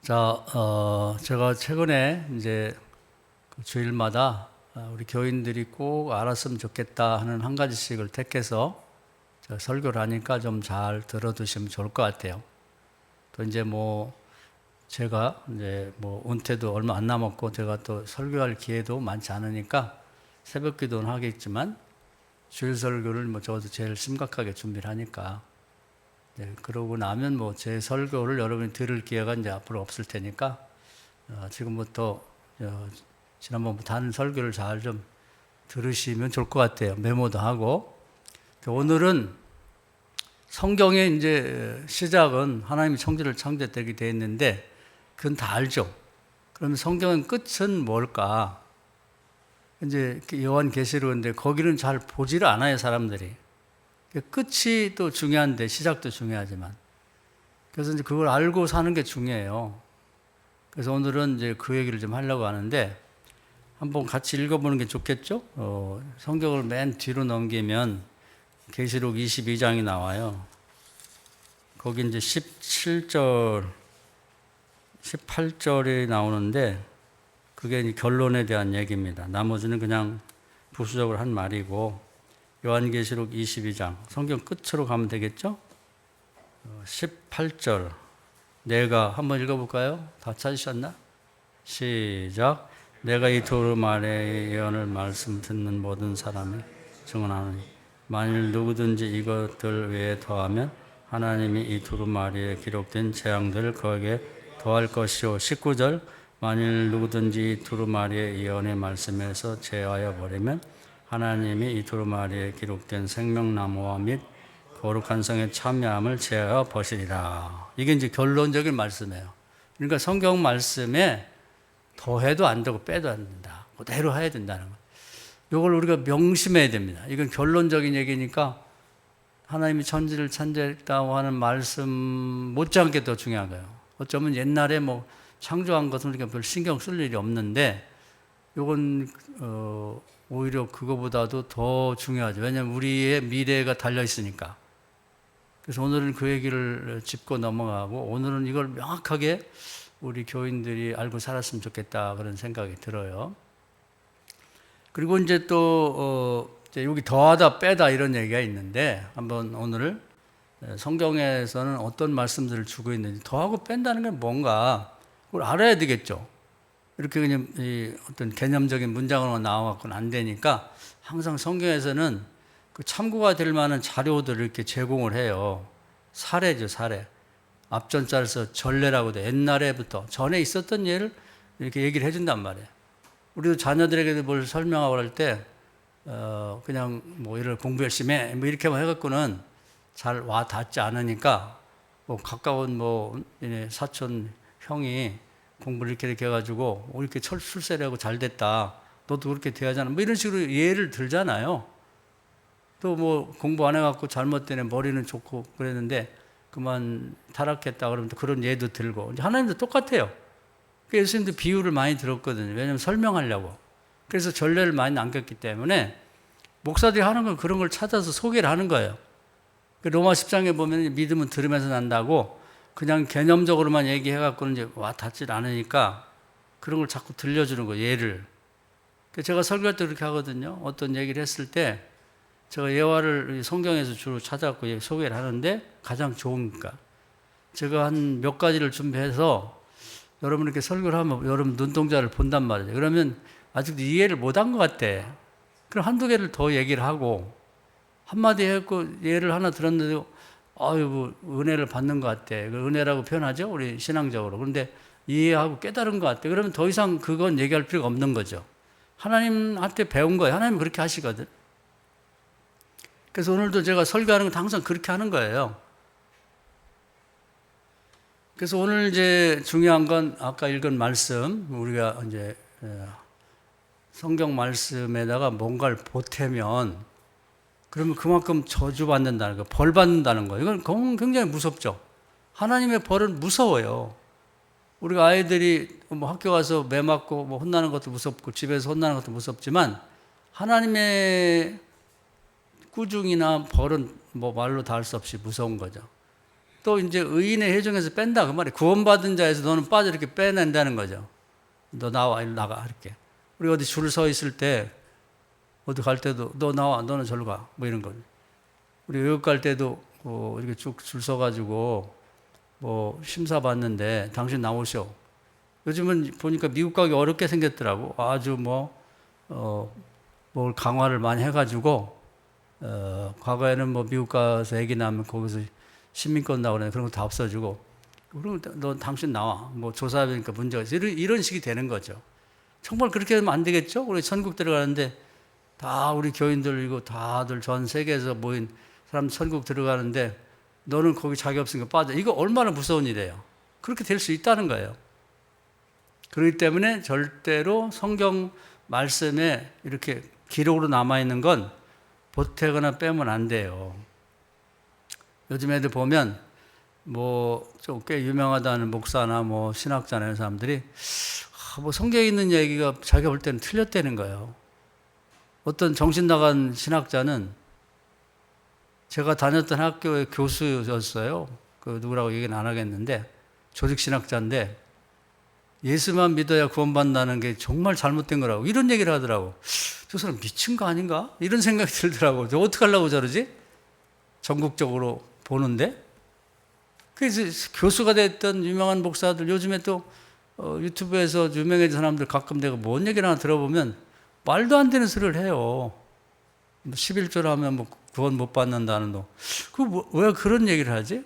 자, 제가 최근에 이제 그 주일마다 우리 교인들이 꼭 알았으면 좋겠다 하는 한 가지씩을 택해서 제가 설교를 하니까 좀 잘 들어두시면 좋을 것 같아요. 또 이제 뭐 제가 이제 뭐 은퇴도 얼마 안 남았고 제가 또 설교할 기회도 많지 않으니까 새벽 기도는 하겠지만 주일 설교를 뭐 저도 제일 심각하게 준비를 하니까 그러고 나면 뭐 제 설교를 여러분이 들을 기회가 이제 앞으로 없을 테니까 지금부터 지난번부터 하는 설교를 잘 좀 들으시면 좋을 것 같아요. 메모도 하고. 오늘은 성경의 이제 시작은 하나님이 천지를 창조되게 되어 있는데 그건 다 알죠. 그러면 성경의 끝은 뭘까? 이제 요한계시록인데 거기는 잘 보지를 않아요, 사람들이. 끝이 또 중요한데 시작도 중요하지만. 그래서 이제 그걸 알고 사는 게 중요해요. 그래서 오늘은 이제 그 얘기를 좀 하려고 하는데 한번 같이 읽어보는 게 좋겠죠? 성경을 맨 뒤로 넘기면 계시록 22장이 나와요. 거기 이제 17절, 18절이 나오는데 그게 이제 결론에 대한 얘기입니다. 나머지는 그냥 부수적으로 한 말이고 요한계시록 22장 성경 끝으로 가면 되겠죠? 18절 내가 한번 읽어볼까요? 다 찾으셨나? 시작. 내가 이 두루마리의 예언을 말씀 듣는 모든 사람이 증언하노니 만일 누구든지 이것들 외에 더하면 하나님이 이 두루마리에 기록된 재앙들을 그에게 더할 것이요. 19절 만일 누구든지 이 두루마리의 예언의 말씀에서 제하여 버리면 하나님이 이 두루마리에 기록된 생명나무와 및 거룩한 성의 참여함을 제하여 버리리라. 이게 이제 결론적인 말씀이에요. 그러니까 성경 말씀에 더해도 안 되고 빼도 안 된다. 그대로 해야 된다는 거예요. 이걸 우리가 명심해야 됩니다. 이건 결론적인 얘기니까 하나님이 천지를 창조했다고 하는 말씀 못지않게 더 중요한 거예요. 어쩌면 옛날에 뭐 창조한 것은 우리가 별 신경 쓸 일이 없는데 이건 오히려 그거보다도 더 중요하죠. 왜냐하면 우리의 미래가 달려 있으니까. 그래서 오늘은 그 얘기를 짚고 넘어가고 오늘은 이걸 명확하게 우리 교인들이 알고 살았으면 좋겠다 그런 생각이 들어요. 그리고 이제 또 이제 여기 더하다 빼다 이런 얘기가 있는데 한번 오늘 성경에서는 어떤 말씀들을 주고 있는지 더하고 뺀다는 게 뭔가 그걸 알아야 되겠죠. 이렇게 그냥 어떤 개념적인 문장으로 나와갖고는 안 되니까 항상 성경에서는 그 참고가 될 만한 자료들을 이렇게 제공을 해요. 사례죠, 사례. 앞전자에서 전례라고 돼. 옛날에부터 전에 있었던 예를 이렇게 얘기를 해준단 말이에요. 우리도 자녀들에게 뭘 설명하고 할 때 그냥 뭐 이를 공부 열심히 해 뭐 이렇게만 해갖고는 잘 와 닿지 않으니까 뭐 가까운 뭐 사촌 형이 공부를 이렇게 해가지고 이렇게 출세를 하고 잘 됐다. 너도 그렇게 돼야잖아. 뭐 이런 식으로 예를 들잖아요. 또 뭐 공부 안 해갖고 잘못되네 머리는 좋고 그랬는데 그만 타락했다 그러면 또 그런 예도 들고 하나님도 똑같아요. 예수님도 비유를 많이 들었거든요. 왜냐하면 설명하려고. 그래서 전례를 많이 남겼기 때문에 목사들이 하는 건 그런 걸 찾아서 소개를 하는 거예요. 로마 10장에 보면 믿음은 들으면서 난다고 그냥 개념적으로만 얘기해갖고는 이제 와 닿질 않으니까 그런 걸 자꾸 들려주는 거예요. 예를. 제가 설교할 때 그렇게 하거든요. 어떤 얘기를 했을 때 제가 예화를 성경에서 주로 찾아갖고 소개를 하는데 가장 좋으니까 제가 한 몇 가지를 준비해서 여러분 이렇게 설교를 하면 여러분 눈동자를 본단 말이에요. 그러면 아직도 이해를 못한 것 같아. 그럼 한두 개를 더 얘기를 하고 한마디 했고 예를 하나 들었는데 아유 은혜를 받는 것 같아. 은혜라고 표현하죠. 우리 신앙적으로. 그런데 이해하고 깨달은 것 같아. 그러면 더 이상 그건 얘기할 필요가 없는 거죠. 하나님한테 배운 거예요. 하나님은 그렇게 하시거든. 그래서 오늘도 제가 설교하는 건 항상 그렇게 하는 거예요. 그래서 오늘 이제 중요한 건 아까 읽은 말씀, 우리가 이제 성경 말씀에다가 뭔가를 보태면 그러면 그만큼 저주받는다는 거, 벌 받는다는 거. 이건 굉장히 무섭죠. 하나님의 벌은 무서워요. 우리가 아이들이 뭐 학교 가서 매 맞고 뭐 혼나는 것도 무섭고 집에서 혼나는 것도 무섭지만 하나님의 꾸중이나 벌은 뭐 말로 다 할 수 없이 무서운 거죠. 또 이제 의인의 회중에서 뺀다 그 말이에요. 구원받은 자에서 너는 빠져 이렇게 빼낸다는 거죠. 너 나와, 이리 나가 이렇게. 우리 어디 줄 서 있을 때 어디 갈 때도 너 나와, 너는 절로 가, 뭐 이런 거죠. 우리 외국 갈 때도 이렇게 쭉 줄 서가지고 뭐 심사 받는데 당신 나오셔. 요즘은 보니까 미국 가기 어렵게 생겼더라고. 아주 뭘 강화를 많이 해가지고 과거에는 뭐 미국 가서 애기 낳으면 거기서 시민권 나오는 그런 거 다 없어지고, 그럼 너 당신 나와, 뭐 조사하니까 문제가 있어, 이런 식이 되는 거죠. 정말 그렇게 하면 안 되겠죠? 우리 천국 들어가는데 다 우리 교인들이고 다들 전 세계에서 모인 사람 천국 들어가는데 너는 거기 자기 없으니까 빠져. 이거 얼마나 무서운 일이에요. 그렇게 될 수 있다는 거예요. 그렇기 때문에 절대로 성경 말씀에 이렇게 기록으로 남아있는 건 보태거나 빼면 안 돼요. 요즘 애들 보면 좀 꽤 유명하다는 목사나 신학자나 이런 사람들이 성경에 있는 얘기가 자기가 볼 때는 틀렸다는 거예요. 어떤 정신 나간 신학자는 제가 다녔던 학교의 교수였어요. 그 누구라고 얘기는 안 하겠는데 조직신학자인데 예수만 믿어야 구원받는다는 게 정말 잘못된 거라고 이런 얘기를 하더라고. 저 사람 미친 거 아닌가? 이런 생각이 들더라고. 저 어떻게 하려고 저러지? 전국적으로 보는데. 그래서 교수가 됐던 유명한 목사들 요즘에 또 유튜브에서 유명해진 사람들 가끔 내가 뭔 얘기를 하나 들어보면 말도 안 되는 소리를 해요. 11조를 하면 구원 못 받는다는 너. 왜 그런 얘기를 하지?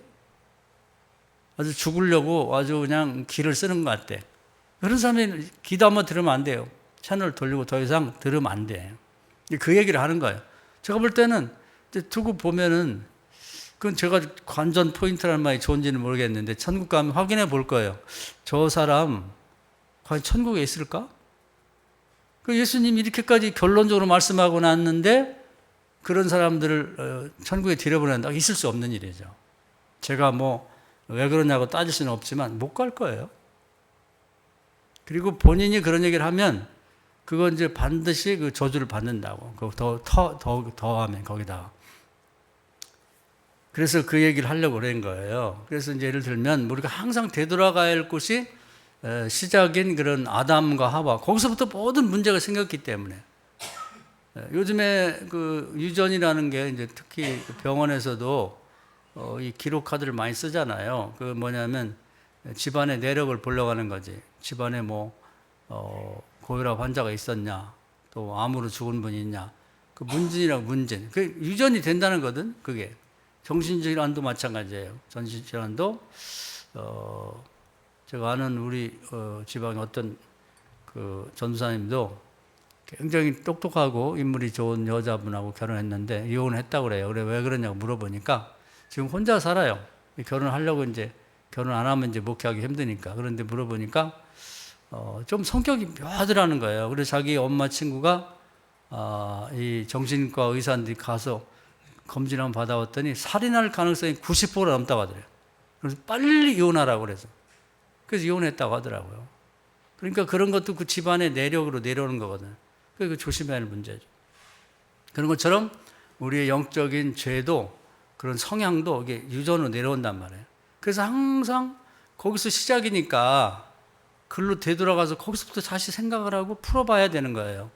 아주 죽으려고 아주 그냥 기를 쓰는 것 같대. 그런 사람이 기도 한번 들으면 안 돼요. 채널 돌리고 더 이상 들으면 안 돼요. 그 얘기를 하는 거예요. 제가 볼 때는 두고 보면은 그건 제가 관전 포인트라는 말이 좋은지는 모르겠는데 천국 가면 확인해 볼 거예요. 저 사람 과연 천국에 있을까? 그 예수님이 이렇게까지 결론적으로 말씀하고 났는데 그런 사람들을 천국에 들여보낸다? 있을 수 없는 일이죠. 제가 왜 그러냐고 따질 수는 없지만 못 갈 거예요. 그리고 본인이 그런 얘기를 하면 그건 이제 반드시 그 저주를 받는다고. 더 하면 거기다가. 그래서 그 얘기를 하려고 그런 거예요. 그래서 이제 예를 들면 우리가 항상 되돌아가야 할 곳이 시작인 그런 아담과 하와, 거기서부터 모든 문제가 생겼기 때문에 요즘에 그 유전이라는 게 이제 특히 병원에서도 이 기록 카드를 많이 쓰잖아요. 그 뭐냐면 집안의 내력을 보려고 하는 거지. 집안에 고혈압 환자가 있었냐, 또 암으로 죽은 분이 있냐, 그 문진이라고 문진. 그 유전이 된다는 거든. 그게 정신질환도 마찬가지예요. 정신질환도 제가 아는 우리 지방의 어떤 그 전도사님도 굉장히 똑똑하고 인물이 좋은 여자분하고 결혼했는데 이혼을 했다고 그래요. 그래 왜 그러냐고 물어보니까 지금 혼자 살아요. 결혼하려고 이제 결혼 안 하면 이제 목회하기 힘드니까. 그런데 물어보니까 좀 성격이 묘하더라는 거예요. 그래서 자기 엄마 친구가 이 정신과 의사한테 가서 검진 한번 받아왔더니 살인할 가능성이 90%가 넘다고 하더래요. 그래서 빨리 이혼하라고 그래서 이혼했다고 하더라고요. 그러니까 그런 것도 그 집안의 내력으로 내려오는 거거든요. 그러니까 조심해야 할 문제죠. 그런 것처럼 우리의 영적인 죄도 그런 성향도 이게 유전으로 내려온단 말이에요. 그래서 항상 거기서 시작이니까 글로 되돌아가서 거기서부터 다시 생각을 하고 풀어봐야 되는 거예요.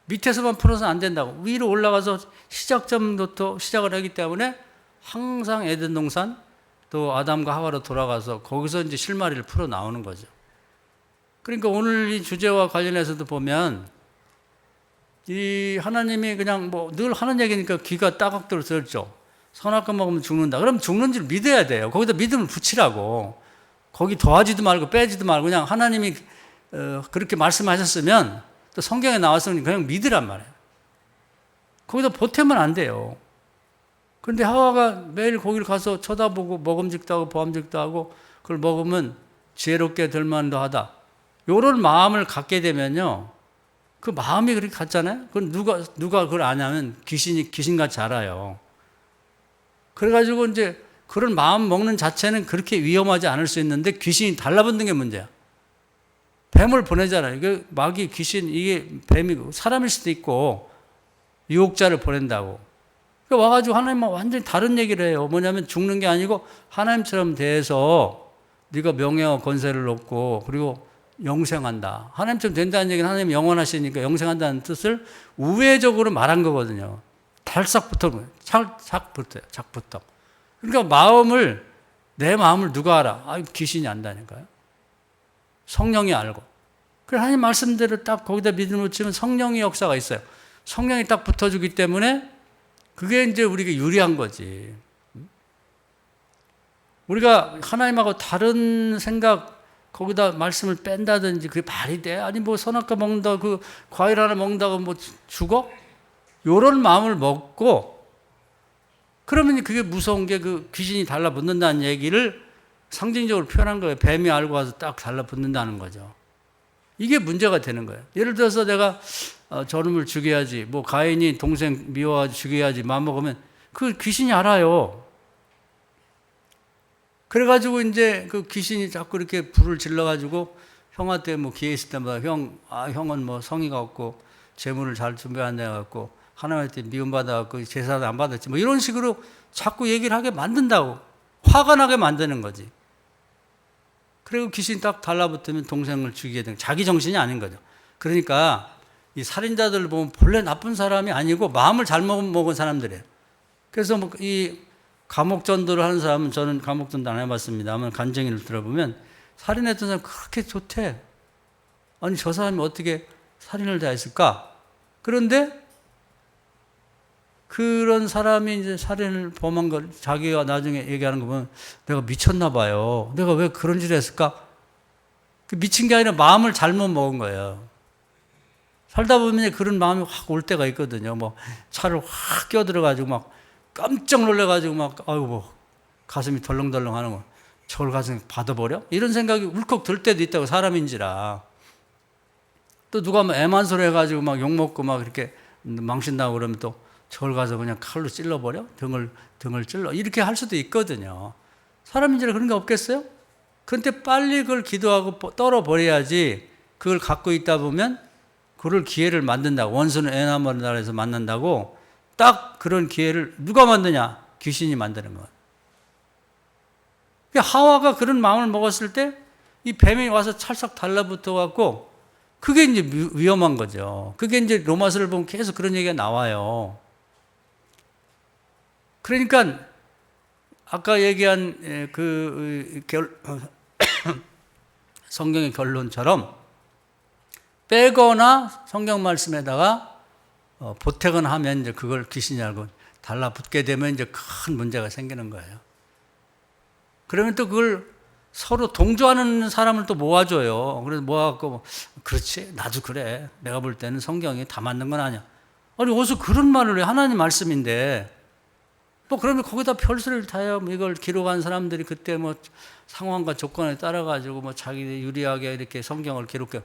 밑에서만 풀어서 안 된다고. 위로 올라가서 시작점부터 시작을 하기 때문에 항상 에덴 동산 또 아담과 하와로 돌아가서 거기서 이제 실마리를 풀어 나오는 거죠. 그러니까 오늘 이 주제와 관련해서도 보면 이 하나님이 그냥 늘 하는 얘기니까 귀가 따갑도록 들었죠. 선악과 먹으면 죽는다. 그럼 죽는 줄 믿어야 돼요. 거기다 믿음을 붙이라고. 거기 더하지도 말고 빼지도 말고 그냥 하나님이 그렇게 말씀하셨으면 또 성경에 나왔으니 그냥 믿으란 말이에요. 거기다 보태면 안 돼요. 그런데 하와가 매일 거기를 가서 쳐다보고 먹음직도 하고 보암직도 하고 그걸 먹으면 지혜롭게 될 만도 하다. 이런 마음을 갖게 되면요. 그 마음이 그렇게 같잖아요. 그건 누가 그걸 아냐면 귀신같이 알아요. 그래가지고 이제 그런 마음 먹는 자체는 그렇게 위험하지 않을 수 있는데 귀신이 달라붙는 게 문제야. 뱀을 보내잖아요. 이게 귀신, 이게 뱀이고 사람일 수도 있고 유혹자를 보낸다고. 와가지고 하나님은 완전히 다른 얘기를 해요. 뭐냐면 죽는 게 아니고 하나님처럼 대해서 네가 명예와 권세를 얻고 그리고 영생한다. 하나님처럼 된다는 얘기는 하나님 영원하시니까 영생한다는 뜻을 우회적으로 말한 거거든요. 달싹부터, 작부터. 그러니까 내 마음을 누가 알아? 귀신이 안다니까요. 성령이 알고. 그래서 하나님 말씀대로 딱 거기다 믿음을 치면 성령의 역사가 있어요. 성령이 딱 붙어주기 때문에 그게 이제 우리가 유리한 거지. 우리가 하나님하고 다른 생각, 거기다 말씀을 뺀다든지 그게 말이 돼? 아니, 뭐 선악과 먹는다, 그 과일 하나 먹는다고 뭐 죽어? 요런 마음을 먹고, 그러면 그게 무서운 게 그 귀신이 달라붙는다는 얘기를 상징적으로 표현한 거예요. 뱀이 알고 와서 딱 달라붙는다는 거죠. 이게 문제가 되는 거예요. 예를 들어서 내가 저놈을 죽여야지, 뭐 가인이 동생 미워가지고 죽여야지 마음먹으면 그 귀신이 알아요. 그래가지고 이제 그 귀신이 자꾸 이렇게 불을 질러가지고 형한테 뭐 기회 있을 때마다 형은 뭐 성의가 없고 재물을 잘 준비 안 해갖고 하나님한테 미움받아갖고 제사도 안 받았지 뭐 이런 식으로 자꾸 얘기를 하게 만든다고. 화가 나게 만드는 거지. 그리고 귀신이 딱 달라붙으면 동생을 죽이게 되는, 자기 정신이 아닌 거죠. 그러니까 이 살인자들을 보면 본래 나쁜 사람이 아니고 마음을 잘못 먹은 사람들이에요. 그래서 뭐 이 감옥 전도를 하는 사람은, 저는 감옥 전도 안 해봤습니다만 간증을 들어보면 살인했던 사람 그렇게 좋대. 아니 저 사람이 어떻게 살인을 다 했을까? 그런데 그런 사람이 이제 살인을 범한 걸 자기가 나중에 얘기하는 거 보면 내가 미쳤나 봐요. 내가 왜 그런 짓을 했을까? 미친 게 아니라 마음을 잘못 먹은 거예요. 살다 보면 그런 마음이 확 올 때가 있거든요. 뭐 차를 확 끼어들어가지고 막 깜짝 놀래가지고 막 아이고 뭐 가슴이 덜렁덜렁 하는 거. 저걸 가슴 받아버려? 이런 생각이 울컥 들 때도 있다고, 사람인지라. 또 누가 뭐 애만소리 해가지고 막 욕먹고 막 이렇게 망신나고 그러면 또 저걸 가서 그냥 칼로 찔러버려? 등을 찔러? 이렇게 할 수도 있거든요. 사람인지라 그런 게 없겠어요? 그런데 빨리 그걸 기도하고 떨어버려야지. 그걸 갖고 있다 보면 그걸 기회를 만든다고. 원수는 에나머는 나라에서 만난다고. 딱 그런 기회를 누가 만드냐? 귀신이 만드는 거예요. 하와가 그런 마음을 먹었을 때 이 뱀이 와서 찰싹 달라붙어 갖고 그게 이제 위험한 거죠. 그게 이제 로마서를 보면 계속 그런 얘기가 나와요. 그러니까 아까 얘기한 성경의 결론처럼 빼거나 성경 말씀에다가 보태거나 하면 이제 그걸 귀신이 알고 달라붙게 되면 이제 큰 문제가 생기는 거예요. 그러면 또 그걸 서로 동조하는 사람을 또 모아줘요. 그래서 모아갖고 그렇지, 나도 그래. 내가 볼 때는 성경이 다 맞는 건 아니야. 아니 어디서 그런 말을 해? 하나님 말씀인데. 뭐 그러면 거기다 별소리를 다요. 이걸 기록한 사람들이 그때 뭐 상황과 조건에 따라 가지고 뭐 자기 유리하게 이렇게 성경을 기록해.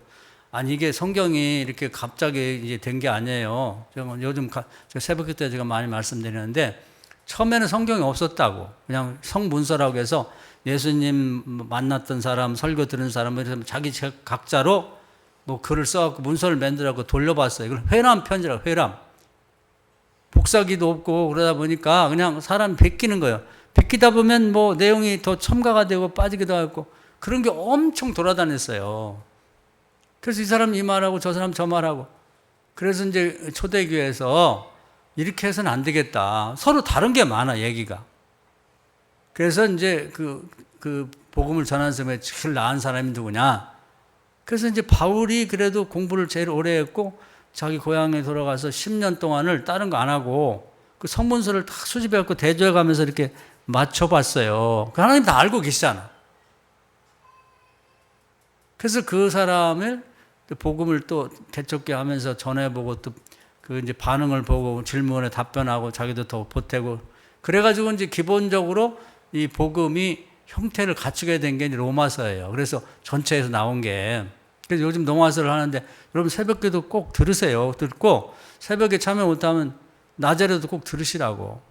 아니 이게 성경이 이렇게 갑자기 이제 된 게 아니에요. 제가 요즘 새벽 때 제가 많이 말씀드리는데 처음에는 성경이 없었다고. 그냥 성문서라고 해서 예수님 만났던 사람, 설교 들은 사람, 그래서 자기 각자로 뭐 글을 써갖고 문서를 만들어갖고 돌려봤어요. 이걸 회람 편지라고, 회람. 복사기도 없고 그러다 보니까 그냥 사람 베끼는 거예요. 베끼다 보면 뭐 내용이 더 첨가가 되고 빠지기도 하고 그런 게 엄청 돌아다녔어요. 그래서 이 사람 이 말하고 저 사람 저 말하고. 그래서 이제 초대교회에서 이렇게 해서는 안 되겠다. 서로 다른 게 많아, 얘기가. 그래서 이제 그 복음을 전하는 사람에 제일 나은 사람이 누구냐. 그래서 이제 바울이 그래도 공부를 제일 오래 했고 자기 고향에 돌아가서 10년 동안을 다른 거 안 하고 그 성문서를 다 수집해갖고 대조해 가면서 이렇게 맞춰봤어요. 하나님 다 알고 계시잖아. 그래서 그 사람을 복음을 또 대척게 하면서 전해보고 또 그 이제 반응을 보고 질문에 답변하고 자기도 더 보태고 그래가지고 이제 기본적으로 이 복음이 형태를 갖추게 된 게 로마서예요. 그래서 전체에서 나온 게. 그래서 요즘 로마서를 하는데 여러분 새벽기도 꼭 들으세요. 듣고 새벽에 참여 못하면 낮에라도 꼭 들으시라고.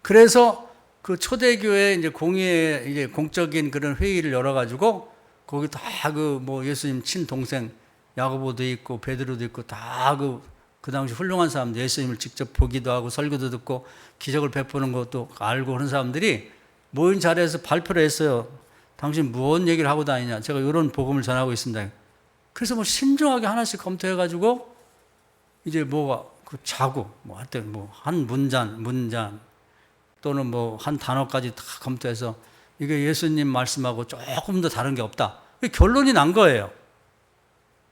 그래서 그 초대교회 이제 공의회 이제 공적인 그런 회의를 열어가지고 거기 다 그 뭐 예수님 친동생 야고보도 있고 베드로도 있고 다 그 그 당시 훌륭한 사람들, 예수님을 직접 보기도 하고 설교도 듣고 기적을 베푸는 것도 알고 그런 사람들이 모인 자리에서 발표를 했어요. 당신 무슨 얘기를 하고 다니냐. 제가 이런 복음을 전하고 있습니다. 그래서 뭐 신중하게 하나씩 검토해가지고 이제 뭐가 그 자구, 뭐 하여튼 뭐 한 문장 또는 뭐 한 단어까지 다 검토해서 이게 예수님 말씀하고 조금 더 다른 게 없다. 결론이 난 거예요.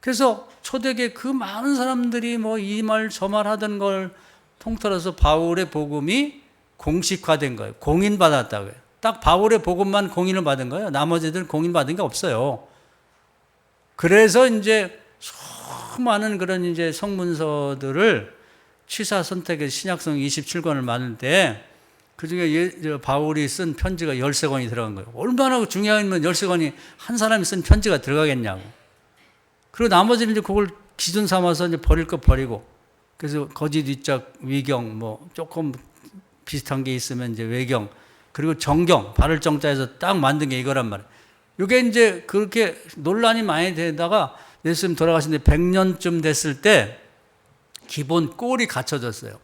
그래서 초대교회 그 많은 사람들이 뭐 이 말 저 말 하던 걸 통틀어서 바울의 복음이 공식화된 거예요. 공인받았다고요. 딱 바울의 복음만 공인을 받은 거예요. 나머지들은 공인받은 게 없어요. 그래서 이제 수많은 그런 이제 성문서들을 취사 선택의 신약성 27권을 만들 때 그 중에 바울이 쓴 편지가 13권이 들어간 거예요. 얼마나 중요하면 13권이 한 사람이 쓴 편지가 들어가겠냐고. 그리고 나머지는 이제 그걸 기준 삼아서 이제 버릴 거 버리고, 그래서 거짓 위적 위경 뭐 조금 비슷한 게 있으면 이제 외경, 그리고 정경, 발을 정자에서 딱 만든 게 이거란 말이에요. 이게 이제 그렇게 논란이 많이 되다가 예수님 돌아가신 지 100년쯤 됐을 때 기본 꼴이 갖춰졌어요.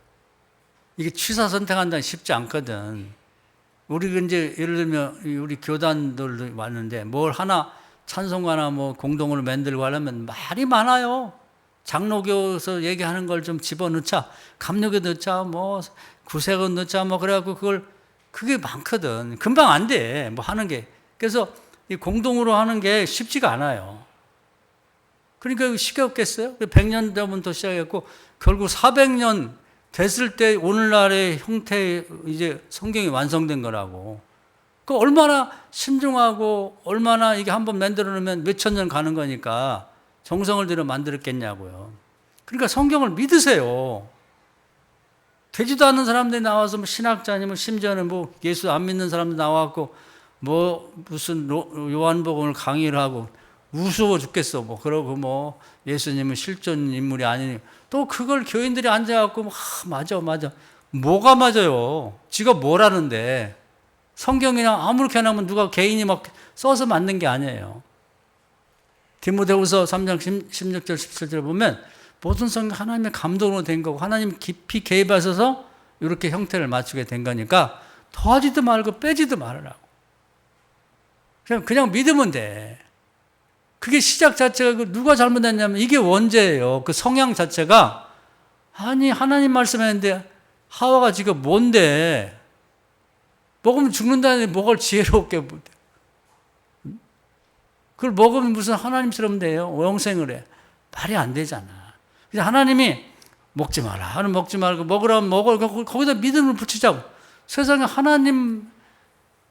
이게 취사 선택한다는 게 쉽지 않거든. 우리 이제 예를 들면 우리 교단들도 왔는데 뭘 하나 찬송가나 뭐 공동으로 만들고 하려면 말이 많아요. 장로교에서 얘기하는 걸 좀 집어넣자, 감로교 넣자, 뭐 구세군 넣자, 뭐 그래갖고 그게 많거든. 금방 안 돼, 뭐 하는 게. 그래서 이 공동으로 하는 게 쉽지가 않아요. 그러니까 쉽게 없겠어요? 100년 전부터 시작했고 결국 400년 됐을 때 오늘날의 형태의 이제 성경이 완성된 거라고. 그 얼마나 신중하고 얼마나 이게 한번 만들어 놓으면 몇천 년 가는 거니까 정성을 들여 만들었겠냐고요. 그러니까 성경을 믿으세요. 되지도 않는 사람들이 나와서 뭐 신학자님은 심지어는 뭐 예수 안 믿는 사람도 나와갖고 뭐 무슨 요한복음을 강의를 하고 우스워 죽겠어. 뭐 그러고 뭐 예수님은 실존 인물이 아니니 또 그걸 교인들이 앉아갖고 맞아. 뭐가 맞아요? 지가 뭐라는데. 성경이랑 아무렇게나 하면 누가 개인이 막 써서 만든 게 아니에요. 디모데후서 3장 16절 17절을 보면 모든 성경 하나님의 감동으로 된 거고 하나님 깊이 개입하셔서 이렇게 형태를 맞추게 된 거니까 더하지도 말고 빼지도 말으라고. 그냥 믿으면 돼. 그게 시작 자체가 누가 잘못했냐면 이게 원죄예요. 그 성향 자체가 아니 하나님 말씀했는데 하와가 지금 뭔데 먹으면 죽는다는데 뭐가 지혜롭게 그걸 먹으면 무슨 하나님처럼 돼요? 영생을 해. 말이 안 되잖아. 그래서 하나님이 먹지 마라. 하는 먹지 말고 먹으라면 먹어. 거기다 믿음을 붙이자고. 세상에 하나님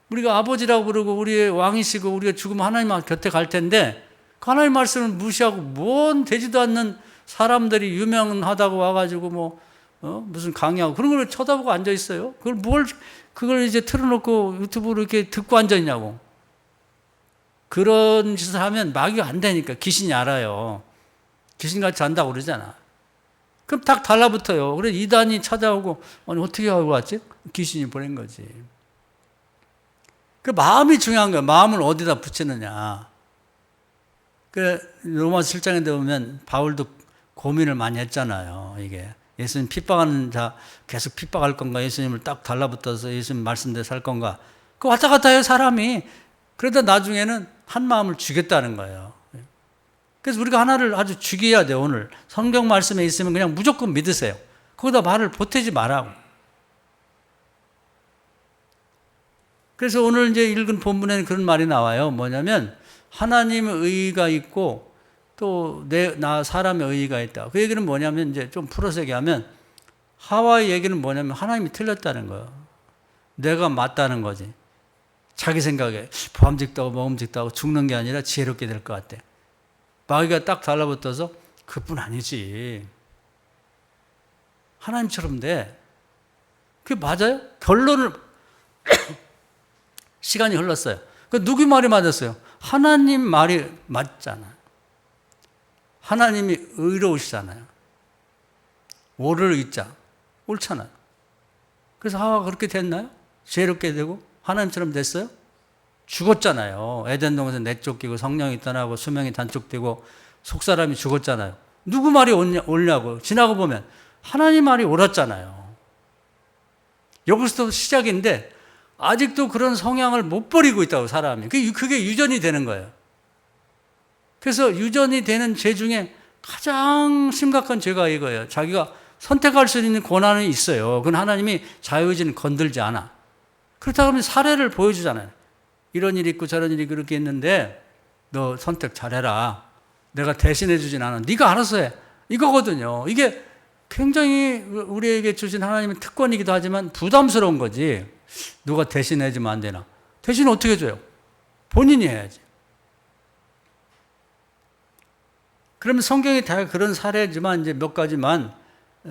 우리가 아버지라고 부르고 우리의 왕이시고 우리가 죽으면 하나님 곁에 갈 텐데 그 하나님 말씀을 무시하고 뭔 되지도 않는 사람들이 유명하다고 와가지고 무슨 강의하고 그런 걸 쳐다보고 앉아 있어요. 그걸 이제 틀어놓고 유튜브로 이렇게 듣고 앉아 있냐고. 그런 짓을 하면 마귀가 안 되니까 귀신이 알아요. 귀신같이 잔다고 그러잖아. 그럼 딱 달라붙어요. 그래 이단이 찾아오고 아니 어떻게 하고 왔지? 귀신이 보낸 거지. 그 마음이 중요한 거야. 마음을 어디다 붙이느냐. 그 로마서 7장에 보면 바울도 고민을 많이 했잖아요. 이게 예수님 핍박하는 자 계속 핍박할 건가? 예수님을 딱 달라붙어서 예수님 말씀대로 살 건가? 그 왔다 갔다 해요 사람이. 그러다 나중에는 한 마음을 주겠다는 거예요. 그래서 우리가 하나를 아주 죽여야 돼요. 오늘 성경 말씀에 있으면 그냥 무조건 믿으세요. 거기다 말을 보태지 말라고. 그래서 오늘 이제 읽은 본문에는 그런 말이 나와요. 뭐냐면 하나님의 의의가 있고 또 나 사람의 의의가 있다. 그 얘기는 뭐냐면 이제 좀 풀어서 얘기하면 하와의 얘기는 뭐냐면 하나님이 틀렸다는 거예요. 내가 맞다는 거지. 자기 생각에 보암직도 먹음직도 하고 죽는 게 아니라 지혜롭게 될 것 같대. 마귀가 딱 달라붙어서 그뿐 아니지. 하나님처럼 돼. 그게 맞아요? 결론을 시간이 흘렀어요. 그 누구 말이 맞았어요? 하나님 말이 맞잖아요. 하나님이 의로우시잖아요. 오를 의자 옳잖아요. 그래서 하와가 그렇게 됐나요? 지혜롭게 되고 하나님처럼 됐어요? 죽었잖아요. 에덴 동에서 내쫓기고 성령이 떠나고 수명이 단축되고 속사람이 죽었잖아요. 누구 말이 옳냐고. 지나고 보면 하나님 말이 옳았잖아요. 여기서부터 시작인데 아직도 그런 성향을 못 버리고 있다고, 사람이. 그게 유전이 되는 거예요. 그래서 유전이 되는 죄 중에 가장 심각한 죄가 이거예요. 자기가 선택할 수 있는 권한이 있어요. 그건 하나님이 자유의지는 건들지 않아. 그렇다고 하면 사례를 보여주잖아요. 이런 일이 있고 저런 일이 그렇게 있는데 너 선택 잘해라. 내가 대신해 주진 않아. 네가 알아서 해. 이거거든요. 이게 굉장히 우리에게 주신 하나님의 특권이기도 하지만 부담스러운 거지. 누가 대신해 주면 안 되나. 대신 어떻게 줘요? 본인이 해야지. 그러면 성경이 다 그런 사례지만 이제 몇 가지만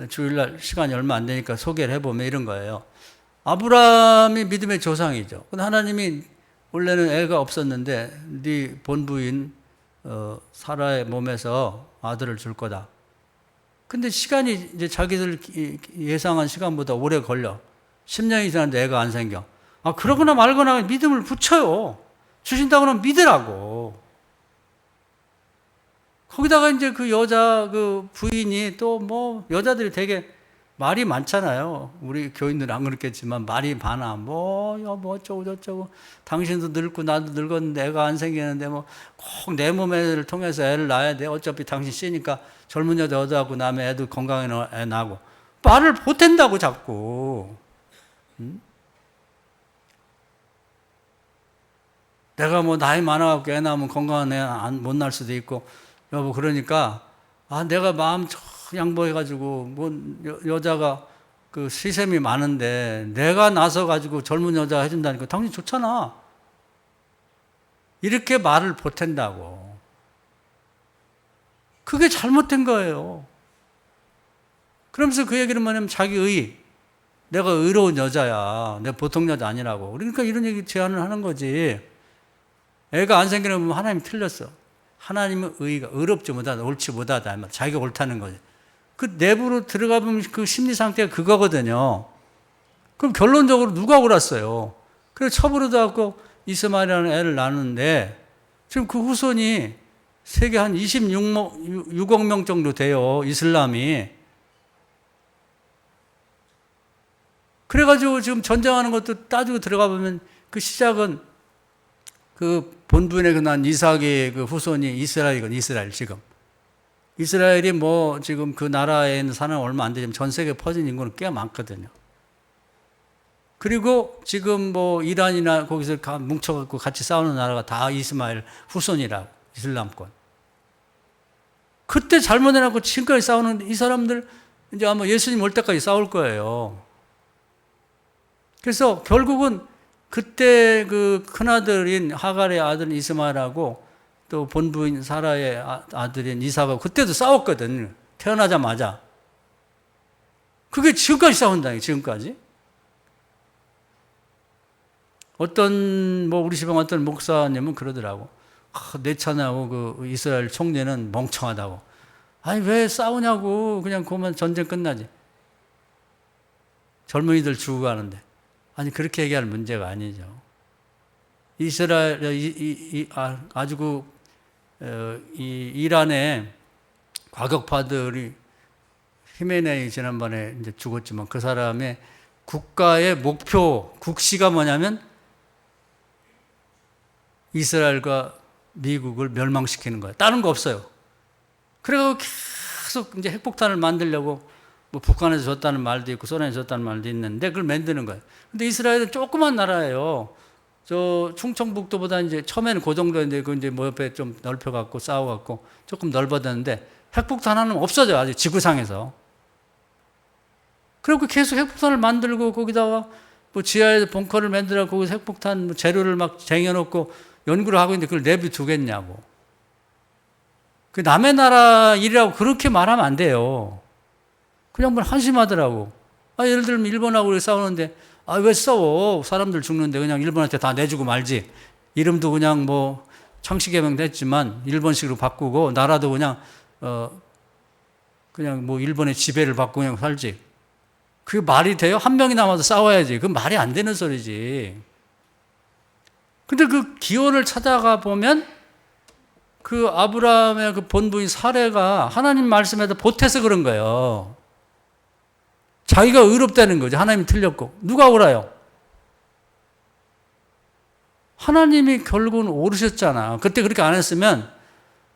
주일날 시간이 얼마 안 되니까 소개를 해보면 이런 거예요. 아브라함이 믿음의 조상이죠. 근데 하나님이 원래는 애가 없었는데 네 본부인 사라의 몸에서 아들을 줄 거다. 근데 시간이 이제 자기들 예상한 시간보다 오래 걸려. 10년이 지났는데 애가 안 생겨. 그러거나 말거나 믿음을 붙여요. 주신다고 하면 믿으라고. 거기다가 이제 그 여자, 그 부인이 또 뭐, 여자들이 되게 말이 많잖아요. 우리 교인들은 안 그렇겠지만 말이 많아. 뭐 어쩌고 저쩌고. 당신도 늙고 나도 늙었는데 애가 안 생기는데 뭐 꼭 내 몸을 통해서 애를 낳아야 돼. 어차피 당신 씨니까 젊은 여자 얻어갖고 나면 애도 건강한 애 낳고. 말을 보탠다고 자꾸. 내가 뭐 나이 많아갖고 애 낳으면 건강한 애 못 낳을 수도 있고. 여보, 그러니까, 내가 마음 양보해가지고, 뭐, 여자가 그 시샘이 많은데, 내가 나서가지고 젊은 여자 해준다니까, 당신 좋잖아. 이렇게 말을 보탠다고. 그게 잘못된 거예요. 그러면서 그 얘기는 뭐냐면, 자기 내가 의로운 여자야. 내가 보통 여자 아니라고. 그러니까 이런 얘기 제안을 하는 거지. 애가 안 생기면 하나님이 틀렸어. 하나님은 의롭지 못하다, 옳지 못하다. 자기가 옳다는 거죠. 그 내부로 들어가 보면 그 심리 상태가 그거거든요. 그럼 결론적으로 누가 옳았어요? 그래서 첩으로 갖고 이스마엘이라는 애를 낳는데 지금 그 후손이 세계 한 26억 명 정도 돼요. 이슬람이. 그래가지고 지금 전쟁하는 것도 따지고 들어가 보면 그 시작은 그 본분에 난 이삭의 그 후손이 이스라엘이건 이스라엘 지금. 이스라엘이 뭐 지금 그 나라에 있는 사람은 얼마 안 되지만 전 세계에 퍼진 인구는 꽤 많거든요. 그리고 지금 뭐 이란이나 거기서 뭉쳐갖고 같이 싸우는 나라가 다 이스마엘 후손이라고, 이슬람권. 그때 잘못해놓고 지금까지 싸우는 이 사람들 이제 아마 예수님 올 때까지 싸울 거예요. 그래서 결국은 그때 그 큰아들인 하갈의 아들 이스마엘하고 또 본부인 사라의 아들인 이삭하고 그때도 싸웠거든. 태어나자마자. 그게 지금까지 싸운다니, 지금까지. 어떤, 뭐, 우리 시방 어떤 목사님은 그러더라고. 내 차나고 그 이스라엘 총리는 멍청하다고. 아니, 왜 싸우냐고. 그냥 그만 전쟁 끝나지. 젊은이들 죽어가는데. 아니, 그렇게 얘기할 문제가 아니죠. 이스라엘, 아주 이란의 과격파들이 히메네이 지난번에 이제 죽었지만 그 사람의 국가의 목표, 국시가 뭐냐면 이스라엘과 미국을 멸망시키는 거예요. 다른 거 없어요. 그래서 계속 이제 핵폭탄을 만들려고 뭐 북한에서 줬다는 말도 있고 소련에서 줬다는 말도 있는데 그걸 만드는 거예요. 근데 이스라엘은 조그만 나라예요. 저 충청북도보다 이제 처음에는 그 정도인데 그 이제 뭐 옆에 좀 넓혀갖고 싸워갖고 조금 넓어졌는데 핵폭탄 하나는 없어져, 아직 지구상에서. 그리고 계속 핵폭탄을 만들고 거기다가 뭐 지하에 벙커를 만들어 거기서 핵폭탄 뭐 재료를 막 쟁여놓고 연구를 하고 있는데 그걸 내비두겠냐고. 그 남의 나라 일이라고 그렇게 말하면 안 돼요. 그냥 뭐 한심하더라고. 예를 들면 일본하고 싸우는데 왜 싸워? 사람들 죽는데 그냥 일본한테 다 내주고 말지. 이름도 그냥 뭐 창씨개명 됐지만 일본식으로 바꾸고 나라도 그냥 그냥 뭐 일본의 지배를 받고 그냥 살지. 그게 말이 돼요? 한 명이 남아도 싸워야지. 그건 말이 안 되는 소리지. 근데 그 기원을 찾아가 보면 그 아브라함의 그 본부인 사레가 하나님 말씀에도 보태서 그런 거예요. 자기가 의롭다는 거죠. 하나님이 틀렸고. 누가 옳아요? 하나님이 결국은 옳으셨잖아. 그때 그렇게 안 했으면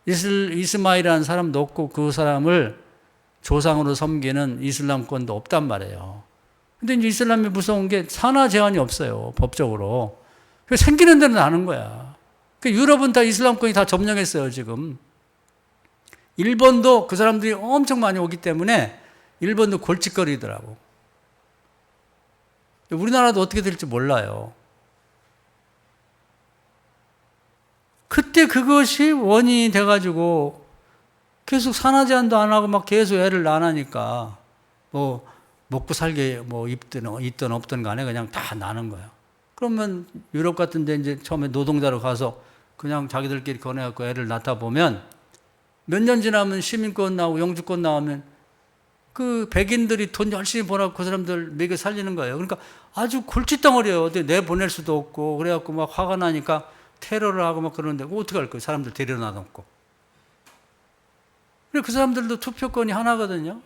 이스마일이라는 사람도 없고 그 사람을 조상으로 섬기는 이슬람권도 없단 말이에요. 근데 이제 이슬람이 무서운 게 산하 제한이 없어요. 법적으로. 생기는 대로 나는 거야. 유럽은 다 이슬람권이 다 점령했어요, 지금. 일본도 그 사람들이 엄청 많이 오기 때문에 일본도 골칫거리더라고. 우리나라도 어떻게 될지 몰라요. 그때 그것이 원인이 돼가지고 계속 산하 제한도 안 하고 막 계속 애를 안 하니까 뭐 먹고 살게 뭐 있든 없든 간에 그냥 다 나는 거야. 그러면 유럽 같은 데 이제 처음에 노동자로 가서 그냥 자기들끼리 거내갖고 애를 낳다 보면 몇 년 지나면 시민권 나오고 영주권 나오면 그 백인들이 돈 열심히 벌어갖고 그 사람들 먹여 살리는 거예요. 그러니까 아주 골칫덩어리예요. 어디 내보낼 수도 없고 그래갖고 막 화가 나니까 테러를 하고 막 그러는데 어떻게 할 거예요? 사람들 데려다 놓고. 그 사람들도 투표권이 하나거든요.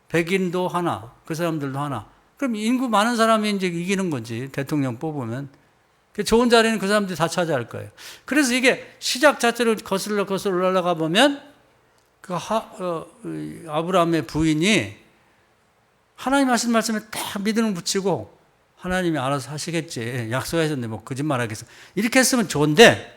백인도 하나, 그 사람들도 하나. 그럼 인구 많은 사람이 이제 이기는 거지. 대통령 뽑으면. 좋은 자리는 그 사람들이 다 차지할 거예요. 그래서 이게 시작 자체로 거슬러 올라가 보면 아브라함의 부인이 하나님 하신 말씀에 딱 믿음을 붙이고 하나님이 알아서 하시겠지. 약속하셨는데 뭐 거짓말 하겠어. 이렇게 했으면 좋은데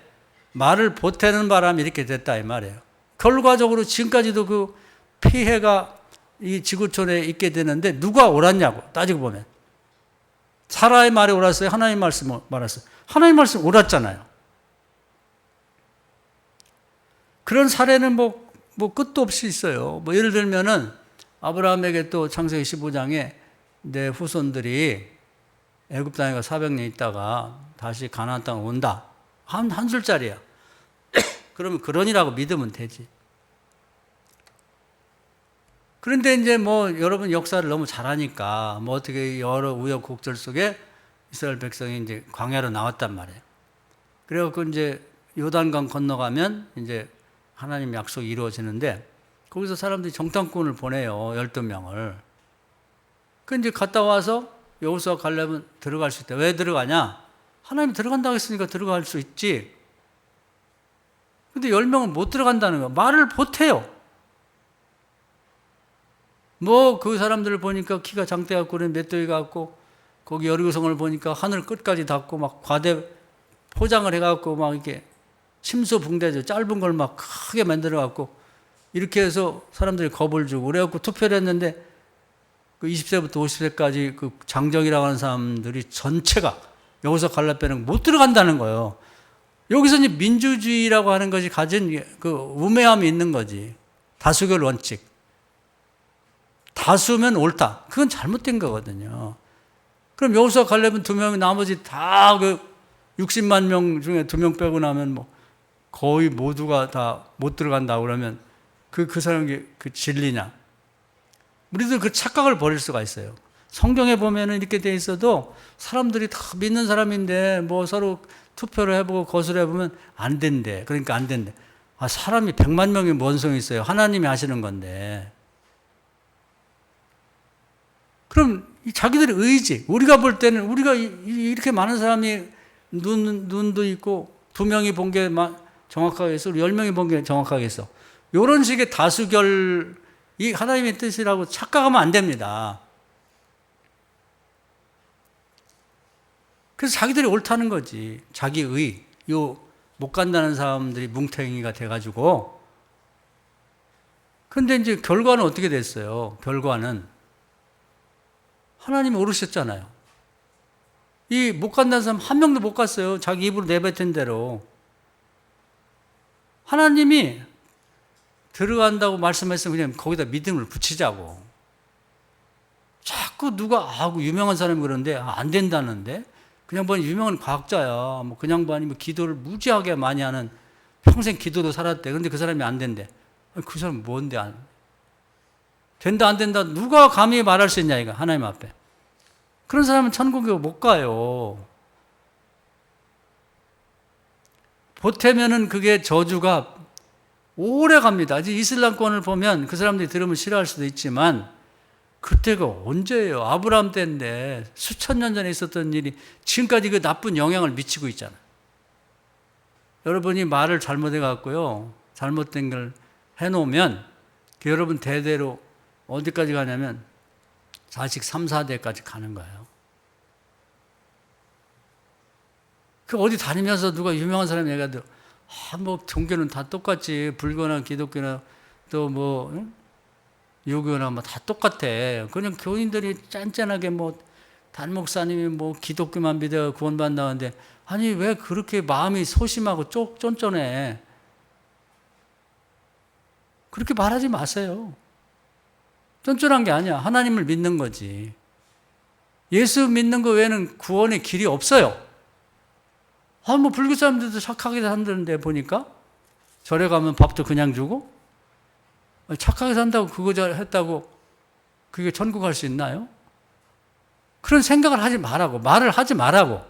말을 보태는 바람에 이렇게 됐다 이 말이에요. 결과적으로 지금까지도 그 피해가 이 지구촌에 있게 되는데 누가 옳았냐고 따지고 보면 사라의 말이 옳았어요? 하나님 말씀이 옳았어요? 하나님 말씀이 옳았잖아요. 그런 사례는 뭐 끝도 없이 있어요. 뭐 예를 들면은 아브라함에게 또 창세기 15장에 내 후손들이 애굽 땅에 400년 있다가 다시 가나안 땅 온다. 한 술짜리야. 그러면 그러니라고 믿으면 되지. 그런데 이제 뭐 여러분 역사를 너무 잘하니까 뭐 어떻게 여러 우여곡절 속에 이스라엘 백성이 이제 광야로 나왔단 말이에요. 그래갖고 이제 요단강 건너가면 이제 하나님 약속이 이루어지는데 거기서 사람들이 정탐꾼을 보내요. 12명을. 그 이제 갔다 와서 여호수아 갈렙은 들어갈 수 있다. 왜 들어가냐? 하나님이 들어간다고 했으니까 들어갈 수 있지. 근데 10명은 못 들어간다는 거야. 말을 못해요. 뭐 그 사람들을 보니까 키가 장대갖고 맷돌이 갖고 거기 여리고성을 보니까 하늘 끝까지 닿고 막 과대 포장을 해갖고 막 이렇게 심수붕대죠. 짧은 걸 막 크게 만들어갖고 이렇게 해서 사람들이 겁을 주고 그래갖고 투표를 했는데 그 20세부터 50세까지 그 장정이라고 하는 사람들이 전체가 여기서 갈렙 빼는 못 들어간다는 거예요. 여기서 이제 민주주의라고 하는 것이 가진 그 우매함이 있는 거지. 다수결 원칙. 다수면 옳다. 그건 잘못된 거거든요. 그럼 여호수아 갈렙은 2명이 나머지 다 그 60만 명 중에 2명 빼고 나면 뭐 거의 모두가 다 못 들어간다 그러면 그 사람이 그 진리냐? 우리들 그 착각을 버릴 수가 있어요. 성경에 보면은 이렇게 돼 있어도 사람들이 다 믿는 사람인데 뭐 서로 투표를 해보고 거슬러 해보면 안 된대. 그러니까 안 된대. 아, 사람이 100만 명이 뭔 소용이 있어요. 하나님이 하시는 건데. 그럼 자기들의 의지, 우리가 볼 때는 우리가 이렇게 많은 사람이 눈도 있고 2명이 본 게 정확하게 있어, 10명이 본 게 정확하게 있어. 이런 식의 다수결, 이 하나님의 뜻이라고 착각하면 안 됩니다. 그래서 자기들이 옳다는 거지. 자기 의, 못 간다는 사람들이 뭉탱이가 돼가지고. 근데 이제 결과는 어떻게 됐어요? 결과는 하나님이 오르셨잖아요. 이 못 간다는 사람 한 명도 못 갔어요. 자기 입으로 내뱉은 대로. 하나님이 들어간다고 말씀했으면 그냥 거기다 믿음을 붙이자고. 자꾸 누가 유명한 사람이 그러는데 안 된다는데? 그냥 보니 유명한 과학자야. 뭐 그냥 보니 뭐 기도를 무지하게 많이 하는 평생 기도로 살았대. 그런데 그 사람이 안 된대. 그 사람은 뭔데 안 된다 안 된다 누가 감히 말할 수 있냐 이거 하나님 앞에. 그런 사람은 천국에 못 가요. 보태면은 그게 저주가 오래 갑니다. 이제 이슬람권을 보면 그 사람들이 들으면 싫어할 수도 있지만 그때가 언제예요? 아브라함 때인데 수천 년 전에 있었던 일이 지금까지 그 나쁜 영향을 미치고 있잖아요. 여러분이 말을 잘못해 갖고요, 잘못된 걸 해놓으면 여러분 대대로 어디까지 가냐면 자식 3, 4대까지 가는 거예요. 그 어디 다니면서 누가 유명한 사람 얘기하도 뭐 종교는 다 똑같지, 불교나 기독교나 또 뭐 유교나 뭐 다 똑같아. 그냥 교인들이 짠짠하게 뭐 단목사님이 뭐 기독교만 믿어 구원받는다는데, 아니 왜 그렇게 마음이 소심하고 쫀쫀해? 그렇게 말하지 마세요. 쫀쫀한 게 아니야. 하나님을 믿는 거지. 예수 믿는 거 외에는 구원의 길이 없어요. 뭐 불교 사람들도 착하게 산다는데 보니까 절에 가면 밥도 그냥 주고, 착하게 산다고 그거 했다고 그게 천국 갈 수 있나요? 그런 생각을 하지 말라고, 말을 하지 말라고.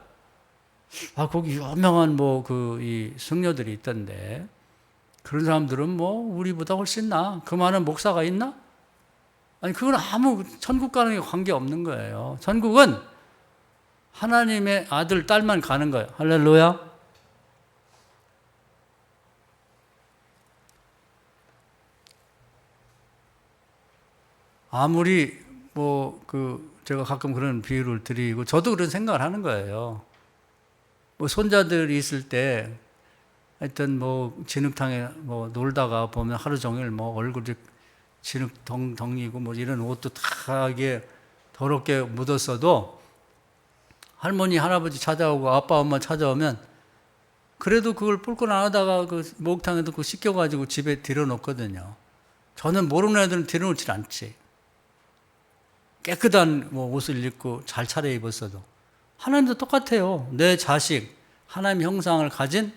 거기 유명한 이 승려들이 있던데 그런 사람들은 우리보다 훨씬 나아. 그 많은 목사가 있나? 아니 그건 아무 천국 가는 게 관계 없는 거예요. 천국은 하나님의 아들, 딸만 가는 거예요. 할렐루야. 아무리 제가 가끔 그런 비유를 드리고 저도 그런 생각을 하는 거예요. 손자들이 있을 때 하여튼 진흙탕에 놀다가 보면 하루 종일 얼굴이 진흙 덩이고 이런 옷도 다 이게 더럽게 묻었어도 할머니, 할아버지 찾아오고 아빠, 엄마 찾아오면 그래도 그걸 뿔건 안 하다가 그 목욕탕에 넣고 씻겨가지고 집에 들여놓거든요. 저는 모르는 애들은 들여놓질 않지. 깨끗한 옷을 입고 잘 차려입었어도. 하나님도 똑같아요. 내 자식, 하나님 형상을 가진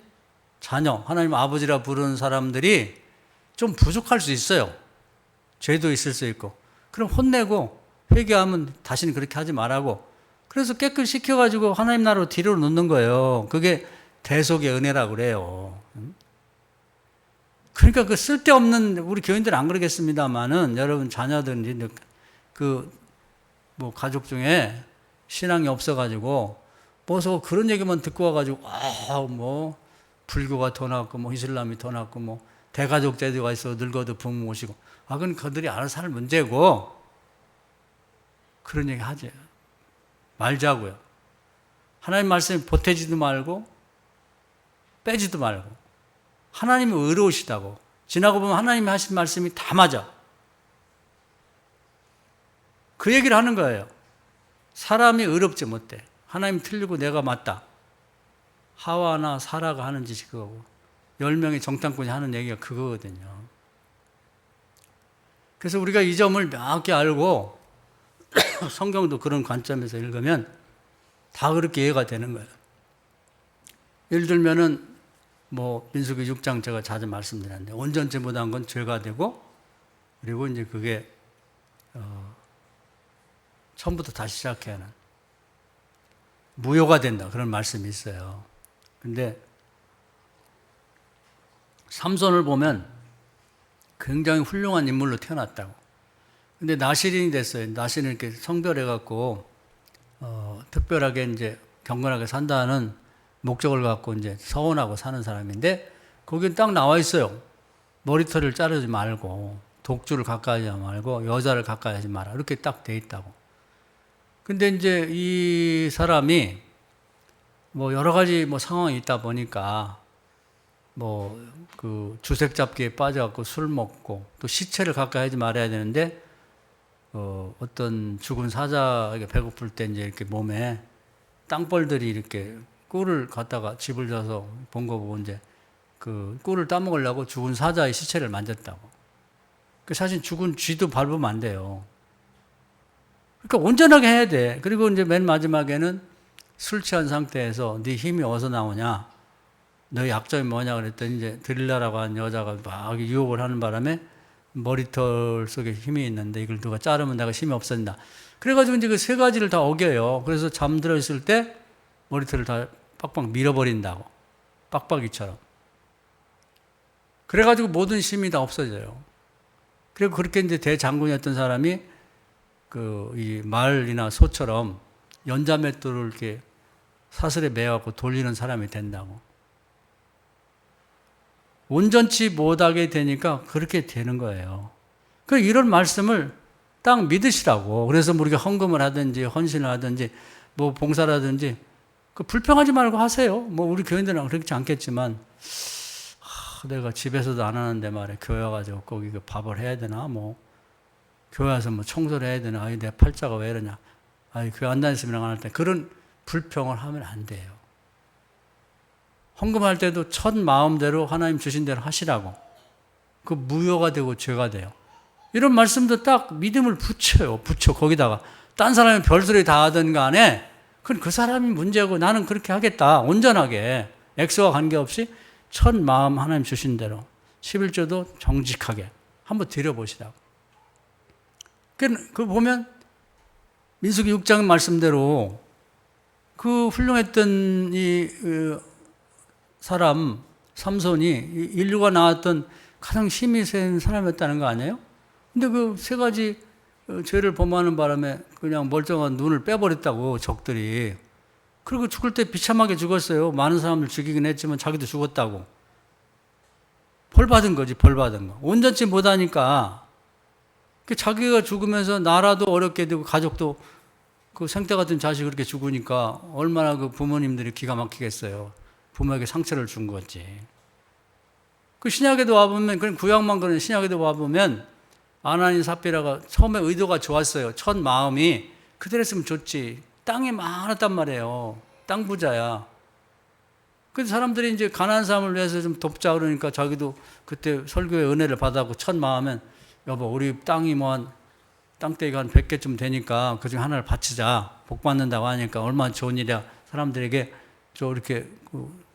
자녀, 하나님 아버지라 부르는 사람들이 좀 부족할 수 있어요. 죄도 있을 수 있고. 그럼 혼내고 회개하면 다시는 그렇게 하지 말라고. 그래서 깨끗이 시켜가지고 하나님 나라로 뒤로 놓는 거예요. 그게 대속의 은혜라고 그래요. 그러니까 그 쓸데없는, 우리 교인들은 안 그러겠습니다만은 여러분 자녀들 가족 중에 신앙이 없어가지고 그런 얘기만 듣고 와가지고 불교가 더 낫고 이슬람이 더 낫고 대가족 제도가 있어 늙어도 부모 모시고, 그건 그들이 알아서 할 문제고 그런 얘기 하지 말자고요. 하나님 말씀이 보태지도 말고 빼지도 말고, 하나님이 의로우시다고. 지나고 보면 하나님이 하신 말씀이 다 맞아. 그 얘기를 하는 거예요. 사람이 의롭지 못해. 하나님 틀리고 내가 맞다. 하와나 사라가 하는 짓이 그거고 10명의 정탐꾼이 하는 얘기가 그거거든요. 그래서 우리가 이 점을 명확히 알고 성경도 그런 관점에서 읽으면 다 그렇게 이해가 되는 거예요. 예를 들면은 민수기 6장 제가 자주 말씀드렸는데 온전치 못한 건 죄가 되고, 그리고 이제 그게 처음부터 다시 시작해야 하는 무효가 된다, 그런 말씀이 있어요. 근데 삼손을 보면 굉장히 훌륭한 인물로 태어났다고. 근데 나실인이 됐어요. 나실은 이렇게 성별해갖고 특별하게 이제 경건하게 산다는 목적을 갖고 이제 서원하고 사는 사람인데, 거기는 딱 나와 있어요. 머리털을 자르지 말고, 독주를 가까이 하지 말고, 여자를 가까이 하지 마라. 이렇게 딱 돼 있다고. 근데 이제 이 사람이 여러 가지 상황이 있다 보니까 주색 잡기에 빠져갖고 술 먹고, 또 시체를 가까이 하지 말아야 되는데 어떤 죽은 사자에게 배고플 때 이제 이렇게 몸에 땅벌들이 이렇게 꿀을 갖다가 집을 져서 본 거 보고 이제 그 꿀을 따먹으려고 죽은 사자의 시체를 만졌다고. 사실 죽은 쥐도 밟으면 안 돼요. 그러니까 온전하게 해야 돼. 그리고 이제 맨 마지막에는 술 취한 상태에서 네 힘이 어디서 나오냐, 너의 약점이 뭐냐 그랬더니 이제 드릴라라고 하는 여자가 막 유혹을 하는 바람에 머리털 속에 힘이 있는데 이걸 누가 자르면 내가 힘이 없어진다. 그래가지고 이제 그 세 가지를 다 어겨요. 그래서 잠들어 있을 때 머리털을 다 빡빡 밀어버린다고. 빡빡이처럼. 그래가지고 모든 힘이 다 없어져요. 그리고 그렇게 이제 대장군이었던 사람이 이 말이나 소처럼 연자맷돌을 이렇게 사슬에 매갖고 돌리는 사람이 된다고. 온전치 못하게 되니까 그렇게 되는 거예요. 이런 말씀을 딱 믿으시라고. 그래서 우리가 헌금을 하든지 헌신을 하든지 뭐 봉사라든지 불평하지 말고 하세요. 뭐 우리 교인들은 그렇지 않겠지만 내가 집에서도 안 하는데 말이야. 교회 와가지고 거기 밥을 해야 되나 뭐 교회 와서 뭐 청소를 해야 되나 내 팔자가 왜 이러냐 교회 안 다녔으면 안 할 때 그런 불평을 하면 안 돼요. 헌금할 때도 첫 마음대로 하나님 주신 대로 하시라고. 무효가 되고 죄가 돼요. 이런 말씀도 딱 믿음을 붙여요. 거기다가 딴 사람이 별소리 다 하든 간에 그건 그 사람이 문제고 나는 그렇게 하겠다. 온전하게 액수와 관계없이 첫 마음 하나님 주신 대로 11조도 정직하게 한번 드려보시라고. 그 보면 민수기 6장 말씀대로 그 훌륭했던 이 사람 삼손이 인류가 나왔던 가장 힘이 센 사람이었다는 거 아니에요? 근데 그 세 가지 죄를 범하는 바람에 그냥 멀쩡한 눈을 빼버렸다고 적들이. 그리고 죽을 때 비참하게 죽었어요. 많은 사람을 죽이긴 했지만 자기도 죽었다고. 벌 받은 거지, 벌 받은 거. 온전치 못하니까 자기가 죽으면서 나라도 어렵게 되고 가족도 그 생태 같은 자식이 그렇게 죽으니까 얼마나 그 부모님들이 기가 막히겠어요. 부모에게 상처를 준 거지. 그 신약에도 와보면, 그냥 구약만 그런 신약에도 와보면 아나니 삽비라가 처음에 의도가 좋았어요. 첫 마음이 그대로했으면 좋지. 땅이 많았단 말이에요. 땅 부자야. 그래서 사람들이 이제 가난한 사람을 위해서 좀 돕자 그러니까 자기도 그때 설교의 은혜를 받았고 첫 마음은 여보 우리 땅이 땅대기가 한 100개쯤 되니까 그중에 하나를 바치자. 복 받는다고 하니까 얼마나 좋은 일이야. 사람들에게 이렇게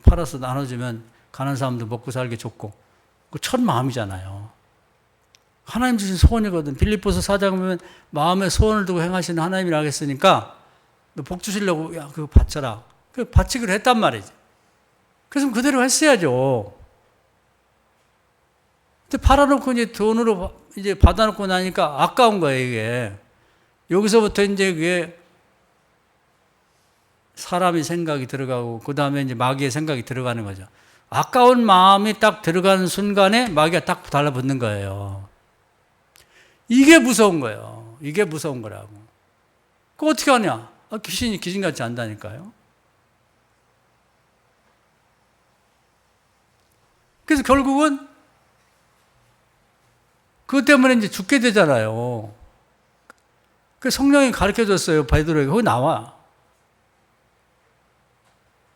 팔아서 나눠주면 가난한 사람도 먹고 살기 좋고. 그 첫 마음이잖아요. 하나님 주신 소원이거든. 빌립보서 4장 보면 마음에 소원을 두고 행하시는 하나님이라고 했으니까 너 복 주시려고 그거 바쳐라. 바치기로 했단 말이지. 그래서 그대로 했어야죠. 근데 팔아놓고 이제 돈으로 이제 받아놓고 나니까 아까운 거예요, 이게. 여기서부터 이제 그게 사람이 생각이 들어가고, 그 다음에 이제 마귀의 생각이 들어가는 거죠. 아까운 마음이 딱 들어가는 순간에 마귀가 딱 달라붙는 거예요. 이게 무서운 거예요. 이게 무서운 거라고. 그거 어떻게 하냐? 귀신이 귀신같이 안다니까요. 그래서 결국은 그것 때문에 이제 죽게 되잖아요. 그 성령이 가르쳐 줬어요. 베드로에게. 거기 나와.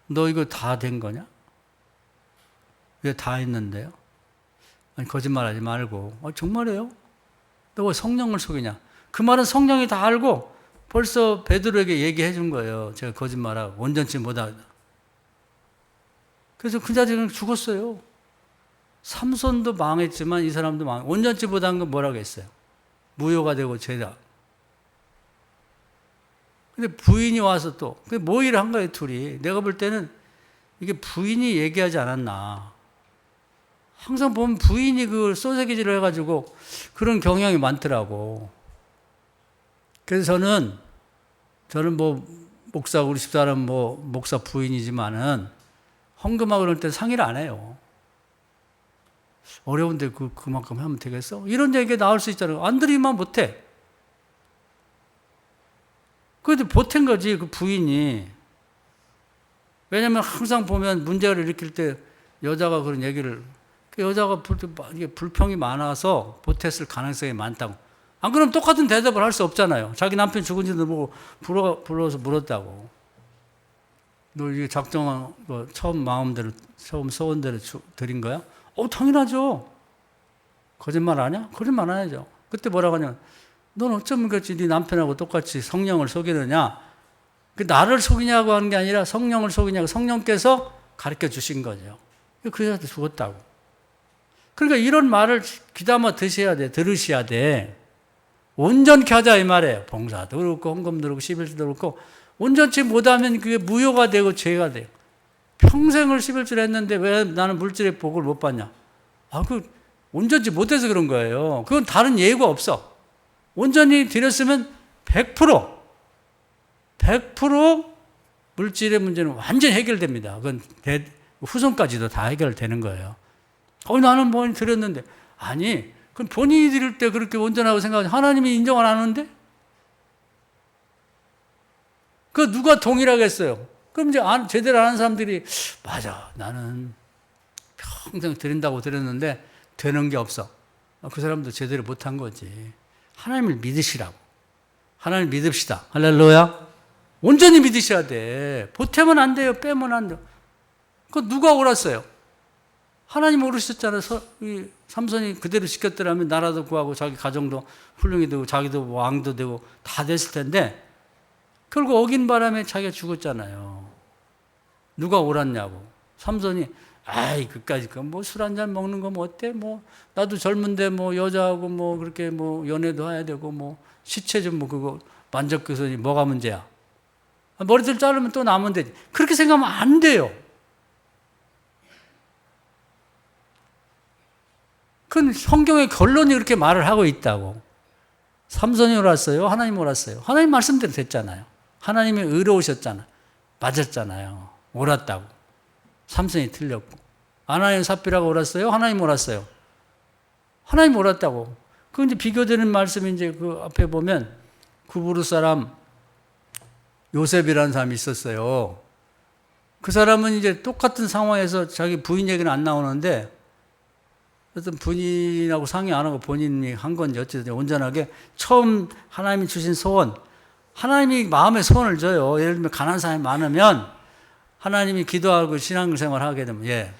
너 이거 다 된 거냐? 왜 다 했는데요? 아니, 거짓말하지 말고. 정말이에요? 너 왜 성령을 속이냐? 그 말은 성령이 다 알고 벌써 베드로에게 얘기해 준 거예요. 제가 거짓말하고 온전치 못하다. 그래서 그 자식은 죽었어요. 삼손도 망했지만 이 사람도 온전치 못한 건 뭐라고 했어요? 무효가 되고 죄다. 근데 부인이 와서 또 모의를 한 거예요, 둘이. 내가 볼 때는 이게 부인이 얘기하지 않았나. 항상 보면 부인이 그 소세기질을 해가지고 그런 경향이 많더라고. 그래서 저는 뭐 목사, 우리 집사람 뭐 목사 부인이지만은 헌금하고 그럴 때 상의를 안 해요. 어려운데 그만큼 하면 되겠어? 이런 얘기가 나올 수 있잖아요. 안 드리면 못해. 그런데 보탠 거지, 그 부인이. 왜냐면 항상 보면 문제를 일으킬 때 여자가 그런 얘기를, 여자가 불평이 많아서 보탰을 가능성이 많다고. 안 그러면 똑같은 대답을 할 수 없잖아요. 자기 남편 죽은지도 모르고 불러서 물었다고. 너 이게 작정한 거 처음 마음대로, 처음 소원대로 드린 거야? 당연하죠. 거짓말 하냐? 거짓말 안 하죠. 그때 뭐라고 하냐면, 넌 어쩌면 그렇지, 네 남편하고 똑같이 성령을 속이느냐? 나를 속이냐고 하는 게 아니라 성령을 속이냐고 성령께서 가르쳐 주신 거죠. 그 여자한테 죽었다고. 그러니까 이런 말을 귀담아 들으셔야 돼. 온전케 하자 이 말이에요. 봉사도 그렇고 헌금도 그렇고 11조도 그렇고 온전치 못하면 그게 무효가 되고 죄가 돼요. 평생을 11조 했는데 왜 나는 물질의 복을 못 받냐? 온전치 못해서 그런 거예요. 그건 다른 예의가 없어. 온전히 드렸으면 100% 물질의 문제는 완전히 해결됩니다. 그건 후손까지도 다 해결되는 거예요. 나는 뭐 드렸는데. 아니, 그건 본인이 드릴 때 그렇게 온전하고 생각하지 하나님이 인정을 안 하는데? 그 누가 동일하겠어요? 그럼 이제 제대로 아는 사람들이 맞아, 나는 평생 드린다고 드렸는데 되는 게 없어. 그 사람도 제대로 못한 거지. 하나님을 믿으시라고. 하나님 믿읍시다. 할렐루야. 온전히 믿으셔야 돼. 보태면 안 돼요. 빼면 안 돼요. 그 누가 옳았어요? 하나님 오르셨잖아요. 삼손이 그대로 지켰더라면 나라도 구하고 자기 가정도 훌륭히 되고 자기도 왕도 되고 다 됐을 텐데 결국 어긴 바람에 자기가 죽었잖아요. 누가 옳았냐고. 삼손이 그까짓 거 뭐 술 한잔 먹는 거 뭐 어때? 뭐 나도 젊은데 뭐 여자하고 뭐 그렇게 뭐 연애도 해야 되고 뭐 시체 좀 뭐 그거 만졌겠으니 뭐가 문제야? 머리들 자르면 또 남으면 되지. 그렇게 생각하면 안 돼요. 그건 성경의 결론이 그렇게 말을 하고 있다고. 삼손이 옳았어요? 하나님 옳았어요? 하나님 말씀대로 됐잖아요. 하나님이 의로우셨잖아요. 맞았잖아요. 옳았다고. 삼손이 틀렸고. 아나니아 삽비라가 옳았어요? 하나님 옳았어요? 하나님 옳았다고. 그 이제 비교되는 말씀이 이제 그 앞에 보면 구브루 사람 요셉이라는 사람이 있었어요. 그 사람은 이제 똑같은 상황에서 자기 부인 얘기는 안 나오는데 어떤 부인하고 상의 안 하고 본인이 한 건지 어쨌든 온전하게 처음 하나님이 주신 소원, 하나님이 마음에 소원을 줘요. 예를 들면 가난한 사람이 많으면 하나님이 기도하고 신앙생활 하게 되면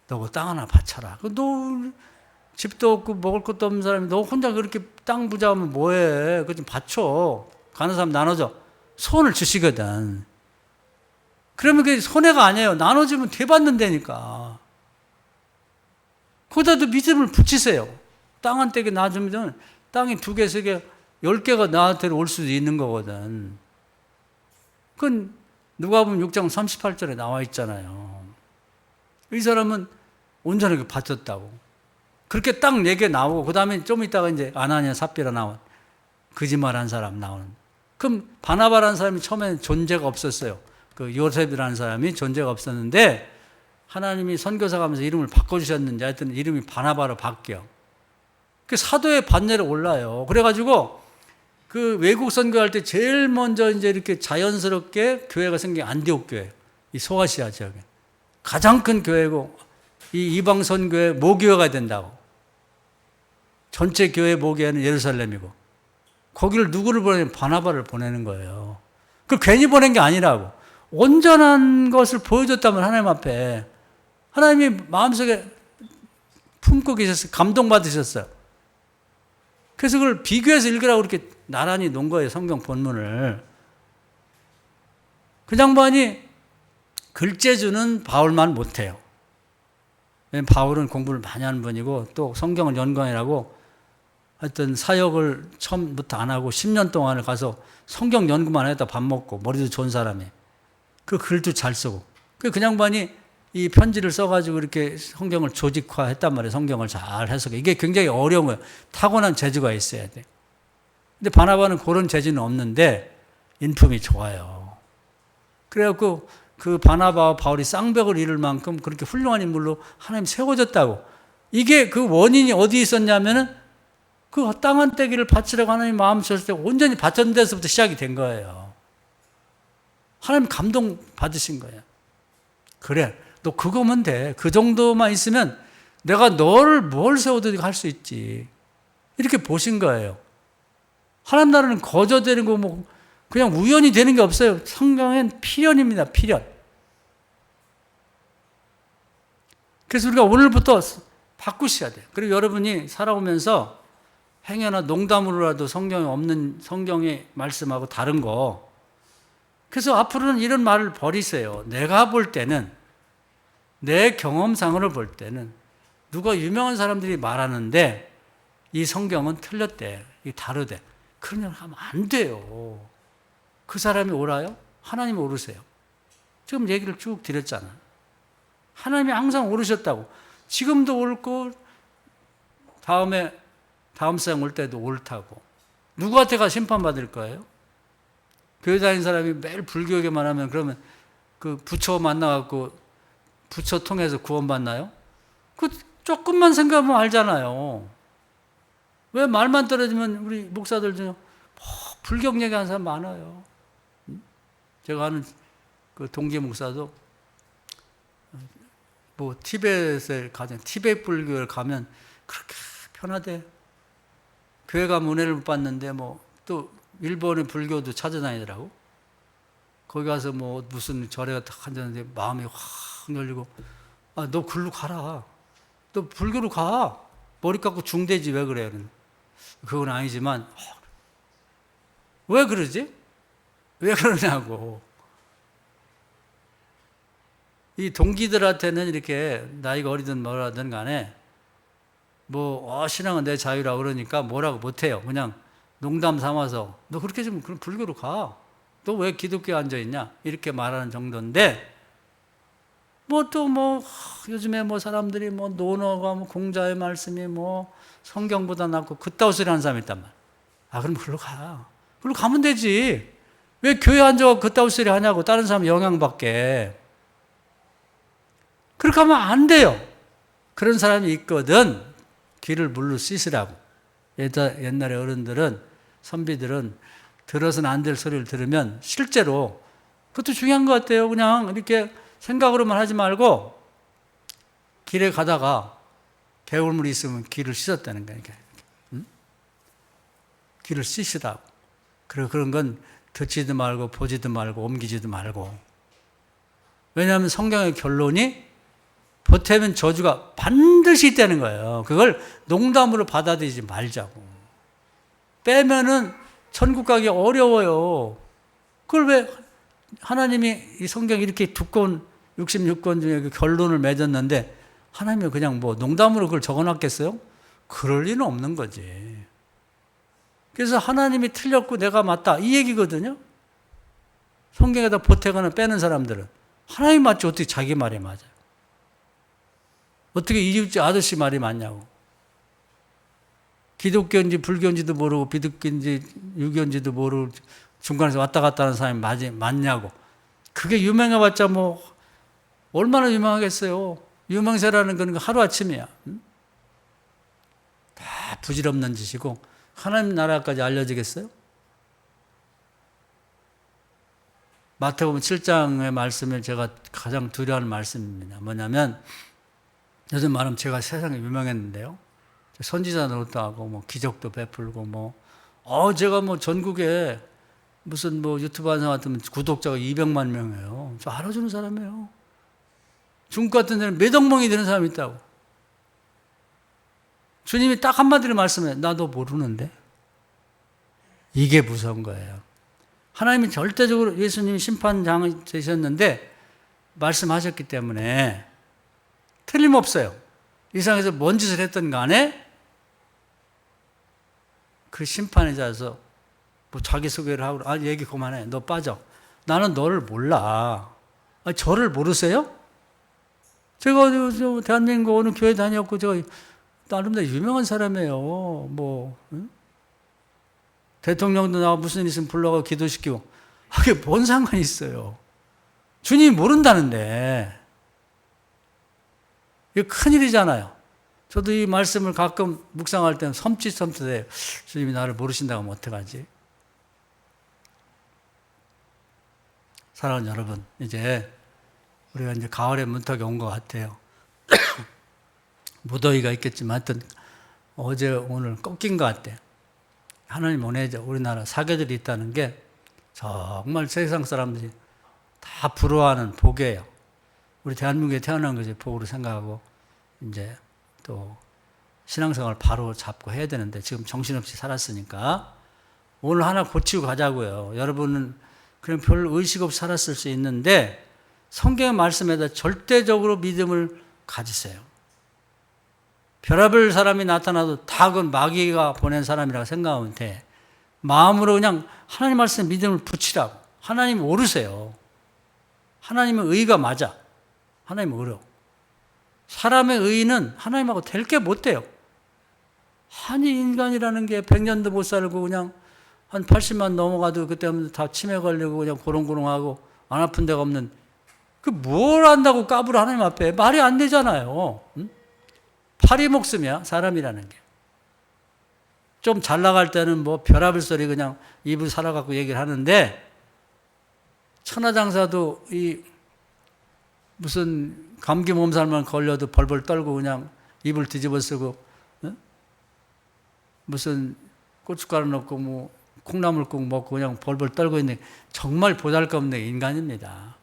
너 그 땅 하나 바쳐라. 너 집도 없고 먹을 것도 없는 사람이 너 혼자 그렇게 땅 부자하면 뭐해. 그거 좀 바쳐. 가난한 사람 나눠줘. 소원을 주시거든. 그러면 그게 손해가 아니에요. 나눠주면 되받는다니까. 거기다도 믿음을 붙이세요. 땅 한 떼기 놔주면 땅이 2개, 3개, 10개가 나한테 올 수도 있는 거거든. 그건 누가복음 6장 38절에 나와 있잖아요. 이 사람은 온전하게 바쳤다고. 그렇게 딱 4개 나오고 그 다음에 좀 있다가 이제 아나니아 삽비라 나온 거짓말한 사람 나오는. 그럼 바나바라는 사람이 처음에는 존재가 없었어요. 그 요셉이라는 사람이 존재가 없었는데 하나님이 선교사 가면서 이름을 바꿔주셨는지 하여튼 이름이 바나바로 바뀌어. 그 사도의 반열에 올라요. 그래가지고 그 외국 선교할 때 제일 먼저 이제 이렇게 자연스럽게 교회가 생긴 안디옥 교회. 이 소아시아 지역에. 가장 큰 교회고 이 이방 선교의 모교회가 된다고. 전체 교회 모교회는 예루살렘이고. 거기를 누구를 보내면 바나바를 보내는 거예요. 그 괜히 보낸 게 아니라고. 온전한 것을 보여줬다면 하나님 앞에 하나님이 마음속에 품고 계셨어요. 감동받으셨어요. 그래서 그걸 비교해서 읽으라고 이렇게 나란히 놓은 거예요. 성경 본문을. 그 양반이 글재주는 바울만 못해요. 왜냐하면 바울은 공부를 많이 하는 분이고 또 성경을 연구하느라고 하여튼 사역을 처음부터 안 하고 10년 동안을 가서 성경 연구만 해다 밥 먹고 머리도 좋은 사람이. 그 글도 잘 쓰고. 그 양반이 이 편지를 써가지고 이렇게 성경을 조직화했단 말이에요. 성경을 잘 해석해. 이게 굉장히 어려운 거예요. 타고난 재주가 있어야 돼. 근데 바나바는 그런 재주는 없는데 인품이 좋아요. 그래갖고 그 바나바와 바울이 쌍벽을 이룰 만큼 그렇게 훌륭한 인물로 하나님 세워졌다고. 이게 그 원인이 어디 있었냐면은 그 땅 한 떼기를 바치라고 하나님 마음 주셨을 때 온전히 바쳤는 데서부터 시작이 된 거예요. 하나님 감동 받으신 거예요. 그래, 너 그거면 돼. 그 정도만 있으면 내가 너를 뭘 세워도 할 수 있지. 이렇게 보신 거예요. 하나님 나라는 거저되는 거 뭐 그냥 우연히 되는 게 없어요. 성경엔 필연입니다. 필연. 그래서 우리가 오늘부터 바꾸셔야 돼요. 그리고 여러분이 살아오면서 행여나 농담으로라도 성경에 없는 성경의 말씀하고 다른 거. 그래서 앞으로는 이런 말을 버리세요. 내가 볼 때는 내 경험상으로 볼 때는 누가 유명한 사람들이 말하는데 이 성경은 틀렸대. 이 다르대. 그런 일 하면 안 돼요. 그 사람이 옳아요? 하나님이 옳으세요. 지금 얘기를 쭉 드렸잖아. 하나님이 항상 옳으셨다고. 지금도 옳고 다음 세상 올 때도 옳다고. 누구한테 가 심판받을 거예요? 교회 다니는 사람이 매일 불교에만 하면 그러면 그 부처 만나갖고 부처 통해서 구원받나요? 그 조금만 생각하면 알잖아요. 왜 말만 떨어지면 우리 목사들 중에 불경 얘기하는 사람 많아요. 제가 아는 그 동기 목사도 뭐 티벳에 가면 티벳 불교를 가면 그렇게 편하대. 교회 가면 은혜를 못 받는데 뭐 또 일본의 불교도 찾아다니더라고. 거기 가서 뭐 무슨 절에 딱 앉았는데 마음이 확 열리고, 아, 너 글로 가라. 너 불교로 가. 머리 깎고 중대지 왜 그래? 그건 아니지만 왜 그러지? 왜 그러냐고. 이 동기들한테는 이렇게 나이가 어리든 뭐라든 간에 뭐 신앙은 내 자유라 그러니까 뭐라고 못해요. 그냥 농담 삼아서 너 그렇게 좀 그럼 불교로 가. 너 왜 기독교에 앉아있냐? 이렇게 말하는 정도인데 뭐 또 뭐 요즘에 뭐 사람들이 뭐 논어가 뭐 공자의 말씀이 뭐 성경보다 낫고 그따위 소리 하는 사람이 있단 말이야. 아, 그럼 글로 가. 글로 가면 되지. 왜 교회 앉아서 그따위 소리 하냐고. 다른 사람 영향받게. 그렇게 하면 안 돼요. 그런 사람이 있거든. 귀를 물로 씻으라고. 옛날에 어른들은, 선비들은 들어서는 안 될 소리를 들으면 실제로 그것도 중요한 것 같아요. 그냥 이렇게 생각으로만 하지 말고 길에 가다가 개울물이 있으면 귀를 씻었다는 거예요. 응? 귀를 씻으라고. 그리고 그런 건 듣지도 말고 보지도 말고 옮기지도 말고. 왜냐하면 성경의 결론이 보태면 저주가 반드시 있다는 거예요. 그걸 농담으로 받아들이지 말자고. 빼면은 천국 가기 어려워요. 그걸 왜 하나님이 이 성경 이렇게 두꺼운 66권 중에 그 결론을 맺었는데 하나님이 그냥 뭐 농담으로 그걸 적어놨겠어요? 그럴 리는 없는 거지. 그래서 하나님이 틀렸고 내가 맞다 이 얘기거든요. 성경에다 보태거나 빼는 사람들은 하나님 맞지 어떻게 자기 말이 맞아요? 어떻게 이웃집 아저씨 말이 맞냐고. 기독교인지 불교인지도 모르고 비득교인지 유교인지도 모르고 중간에서 왔다 갔다 하는 사람이 맞냐고. 그게 유명해봤자 뭐 얼마나 유명하겠어요. 유명세라는 건 하루아침이야. 다 부질없는 짓이고 하나님 나라까지 알려지겠어요? 마태복음 7장의 말씀을 제가 가장 두려워하는 말씀입니다. 뭐냐면 요즘 말하면 제가 세상에 유명했는데요. 선지자 노릇도 하고 뭐 기적도 베풀고 뭐 제가 뭐 전국에 무슨 뭐 유튜브 하는 사람 같으면 구독자가 200만 명이에요. 저 알아주는 사람이에요. 중국 같은 데는 몇 억명이 되는 사람이 있다고. 주님이 딱 한마디로 말씀해. 나도 모르는데. 이게 무서운 거예요. 하나님이 절대적으로 예수님이 심판장이 되셨는데 말씀하셨기 때문에 틀림없어요. 이 세상에서 뭔 짓을 했든 간에 그 심판에 자서 뭐 자기소개를 하고 얘기 그만해. 너 빠져. 나는 너를 몰라. 저를 모르세요? 제가 대한민국 어느 교회 다녔고 제가 나름대로 유명한 사람이에요. 뭐 응? 대통령도 나와 무슨 일 있으면 불러가 기도시키고 그게 뭔 상관이 있어요. 주님이 모른다는데 이게 큰일이잖아요. 저도 이 말씀을 가끔 묵상할 때는 섬찟해요. 주님이 나를 모르신다고 하면 어떡하지? 사랑하는 여러분, 이제 우리가 이제 가을의 문턱에 온 것 같아요. 무더위가 있겠지만 하여튼 어제 오늘 꺾인 것 같아요. 하나님 은혜죠. 우리나라 사계절이 있다는 게 정말 세상 사람들이 다 부러워하는 복이에요. 우리 대한민국에 태어난 것이 복으로 생각하고 이제 또 신앙생활을 바로 잡고 해야 되는데 지금 정신없이 살았으니까 오늘 하나 고치고 가자고요. 여러분은 그냥 별 의식 없이 살았을 수 있는데 성경의 말씀에다 절대적으로 믿음을 가지세요. 별의별 사람이 나타나도 다 그건 마귀가 보낸 사람이라고 생각하면 돼. 마음으로 그냥 하나님 말씀에 믿음을 붙이라고. 하나님 오르세요. 하나님은 의가 맞아. 하나님은 의로. 사람의 의의는 하나님하고 될 게 못 돼요. 아니 인간이라는 게 100년도 못 살고 그냥 한 80만 넘어가도 그때부터 다 치매 걸리고 그냥 고롱고롱하고 안 아픈 데가 없는, 그 뭘 안다고 까불어 하나님 앞에. 말이 안 되잖아요. 응? 파리 목숨이야 사람이라는 게. 좀 잘 나갈 때는 뭐 별아별 소리 그냥 입을 살아갖고 얘기를 하는데, 천하장사도 이 무슨 감기 몸살만 걸려도 벌벌 떨고 그냥 입을 뒤집어 쓰고, 응? 무슨 고춧가루 넣고 뭐 콩나물국 먹고 그냥 벌벌 떨고 있는, 정말 보잘것없는 인간입니다.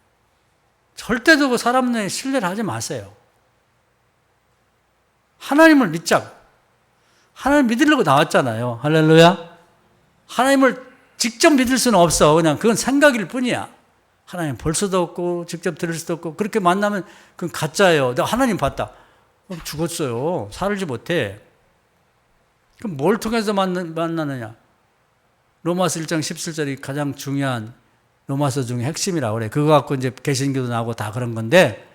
절대로 그 사람에 신뢰를 하지 마세요. 하나님을 믿자고. 하나님 믿으려고 나왔잖아요. 할렐루야. 하나님을 직접 믿을 수는 없어. 그냥 그건 생각일 뿐이야. 하나님 볼 수도 없고 직접 들을 수도 없고, 그렇게 만나면 그건 가짜예요. 내가 하나님 봤다. 죽었어요. 살지 못해. 그럼 뭘 통해서 만나느냐? 로마서 1장 17절이 가장 중요한 로마서 중에 핵심이라고 그래. 그거 갖고 이제 개신교도 나오고 다 그런 건데,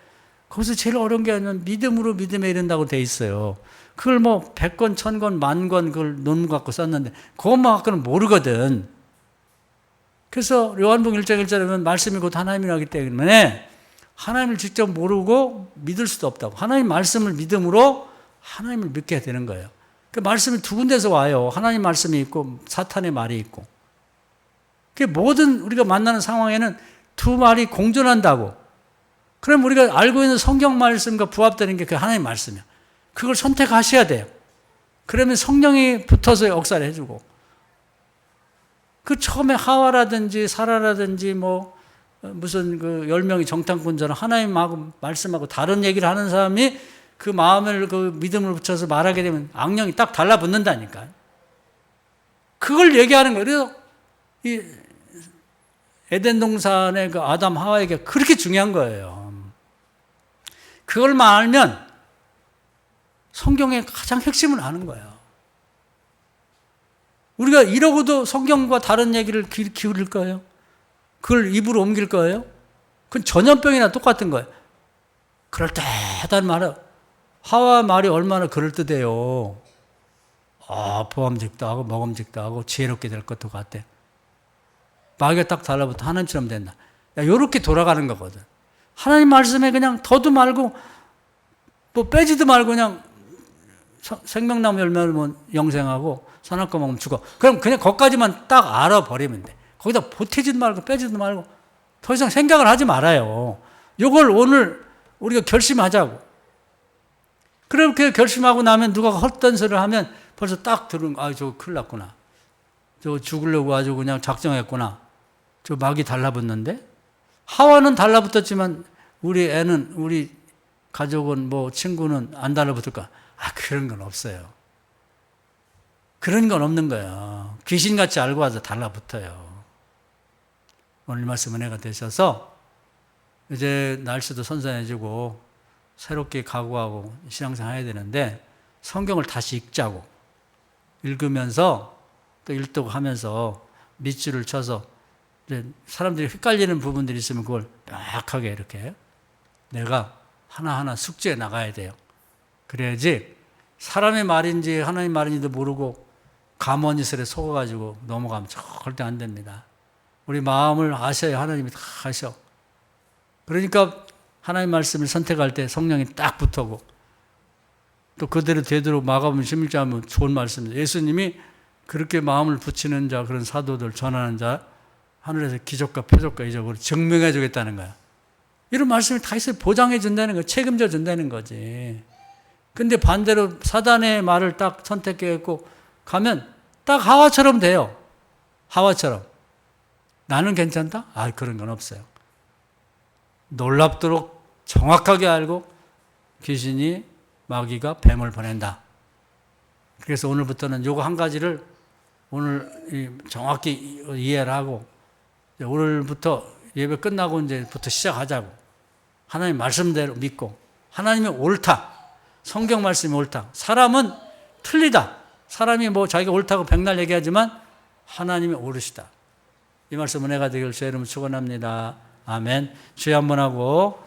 거기서 제일 어려운 게 아니면 믿음으로 믿음에 이른다고 돼 있어요. 그걸 뭐 100권, 1000권, 10,000권 그걸 논문 갖고 썼는데 그것만 갖고는 모르거든. 그래서 요한복음 1장 1절에 보면 말씀이 곧 하나님이라기 때문에 하나님을 직접 모르고 믿을 수도 없다고. 하나님 말씀을 믿음으로 하나님을 믿게 되는 거예요. 그 말씀이 두 군데서 와요. 하나님 말씀이 있고 사탄의 말이 있고. 그 모든 우리가 만나는 상황에는 두 말이 공존한다고. 그럼 우리가 알고 있는 성경 말씀과 부합되는 게 그 하나님 말씀이야. 그걸 선택하셔야 돼요. 그러면 성령이 붙어서 역사를 해주고. 그 처음에 하와라든지 사라라든지 뭐 무슨 그 10명이 정탐꾼처럼 하나님하고 말씀하고 다른 얘기를 하는 사람이 그 마음을 그 믿음을 붙여서 말하게 되면 악령이 딱 달라붙는다니까. 그걸 얘기하는 거예요. 그래서 이 에덴 동산의 그 아담 하와에게 그렇게 중요한 거예요. 그걸만 알면 성경의 가장 핵심을 아는 거예요. 우리가 이러고도 성경과 다른 얘기를 기울일 거예요? 그걸 입으로 옮길 거예요? 그건 전염병이나 똑같은 거예요. 그럴듯하다는 말은, 하와 말이 얼마나 그럴듯해요. 보암직도 하고 먹음직도 하고 지혜롭게 될 것도 같아. 마귀가 딱 달라붙어 하나님처럼 된다. 요렇게 돌아가는 거거든. 하나님 말씀에 그냥 더도 말고 뭐 빼지도 말고 그냥 생명나무 열매는 영생하고 선악과 먹으면 죽어. 그럼 그냥 거기까지만 딱 알아버리면 돼. 거기다 보태지도 말고 빼지도 말고 더 이상 생각을 하지 말아요. 요걸 오늘 우리가 결심하자고. 그렇게 결심하고 나면 누가 헛된 소리를 하면 벌써 딱 들은, 저거 큰일 났구나. 저거 죽으려고 아주 그냥 작정했구나. 저 마귀 달라붙는데? 하와는 달라붙었지만 우리 애는, 우리 가족은 뭐 친구는 안 달라붙을까? 그런 건 없어요. 그런 건 없는 거예요. 귀신같이 알고 와서 달라붙어요. 오늘 말씀 은혜가 되셔서 이제 날씨도 선선해지고 새롭게 각오하고 신앙생활 해야 되는데 성경을 다시 읽자고. 읽으면서 또 일독하면서 밑줄을 쳐서 이제 사람들이 헷갈리는 부분들이 있으면 그걸 명확하게 이렇게 내가 하나하나 숙지해 나가야 돼요. 그래야지 사람의 말인지 하나님 말인지도 모르고 가머니설에 속아가지고 넘어가면 절대 안 됩니다. 우리 마음을 아셔야 하나님이 다 아셔. 그러니까 하나님 말씀을 선택할 때 성령이 딱 붙어고 또 그대로 되도록 마가복음 16장 하면 좋은 말씀입니다. 예수님이 그렇게 마음을 붙이는 자, 그런 사도들, 전하는 자, 하늘에서 기적과 표적과 이적으로 증명해 주겠다는 거야. 이런 말씀이 다 있어요. 보장해 준다는 거, 책임져 준다는 거지. 근데 반대로 사단의 말을 딱 선택해갖고 가면 딱 하와처럼 돼요. 하와처럼. 나는 괜찮다? 그런 건 없어요. 놀랍도록 정확하게 알고 귀신이, 마귀가 뱀을 보낸다. 그래서 오늘부터는 요거 한 가지를 오늘 정확히 이해를 하고 오늘부터 예배 끝나고 이제부터 시작하자고. 하나님 말씀대로 믿고 하나님이 옳다. 성경 말씀이 옳다. 사람은 틀리다. 사람이 뭐 자기가 옳다고 백날 얘기하지만 하나님이 옳으시다. 이 말씀 은혜가 되길 주의 이름으로 축원합니다. 아멘. 주여 한번 하고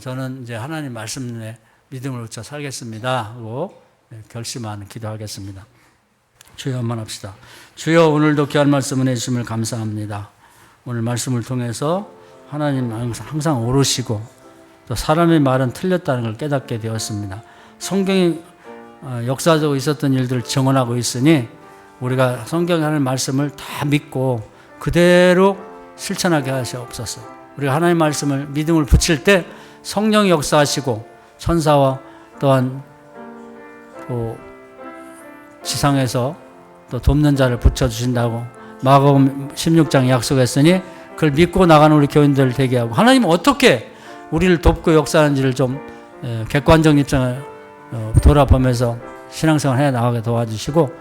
저는 이제 하나님 말씀에 믿음을 붙여 살겠습니다 하고 결심하는 기도하겠습니다. 주여 한번 합시다. 주여 오늘도 귀한 말씀 은혜 주심을 감사합니다. 오늘 말씀을 통해서 하나님 항상 오르시고 또 사람의 말은 틀렸다는 걸 깨닫게 되었습니다. 성경이 역사적으로 있었던 일들을 증언하고 있으니 우리가 성경에 하는 말씀을 다 믿고 그대로 실천하게 하시옵소서. 우리가 하나님의 말씀을 믿음을 붙일 때 성령이 역사하시고 천사와 또한 또 지상에서 또 돕는 자를 붙여주신다고 마가복음 16장 약속했으니 그걸 믿고 나가는 우리 교인들 되게 하고 하나님은 어떻게 우리를 돕고 역사하는지를 좀 객관적 입장을 돌아보면서 신앙생활 해 나가게 도와주시고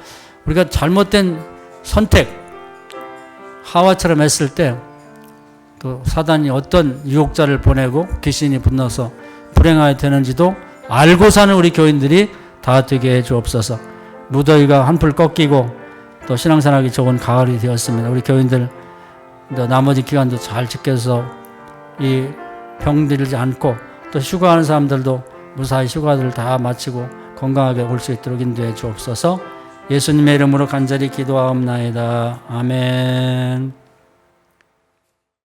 우리가 잘못된 선택 하와처럼 했을 때 또 사단이 어떤 유혹자를 보내고 귀신이 분노서 불행하게 되는지도 알고 사는 우리 교인들이 다 되게 해 주옵소서. 무더위가 한풀 꺾이고 또 신앙생활하기 좋은 가을이 되었습니다. 우리 교인들 나머지 기간도 잘 지켜서 이 병들지 않고 또 휴가하는 사람들도 무사히 휴가들을 다 마치고 건강하게 올 수 있도록 인도해 주옵소서. 예수님의 이름으로 간절히 기도하옵나이다. 아멘.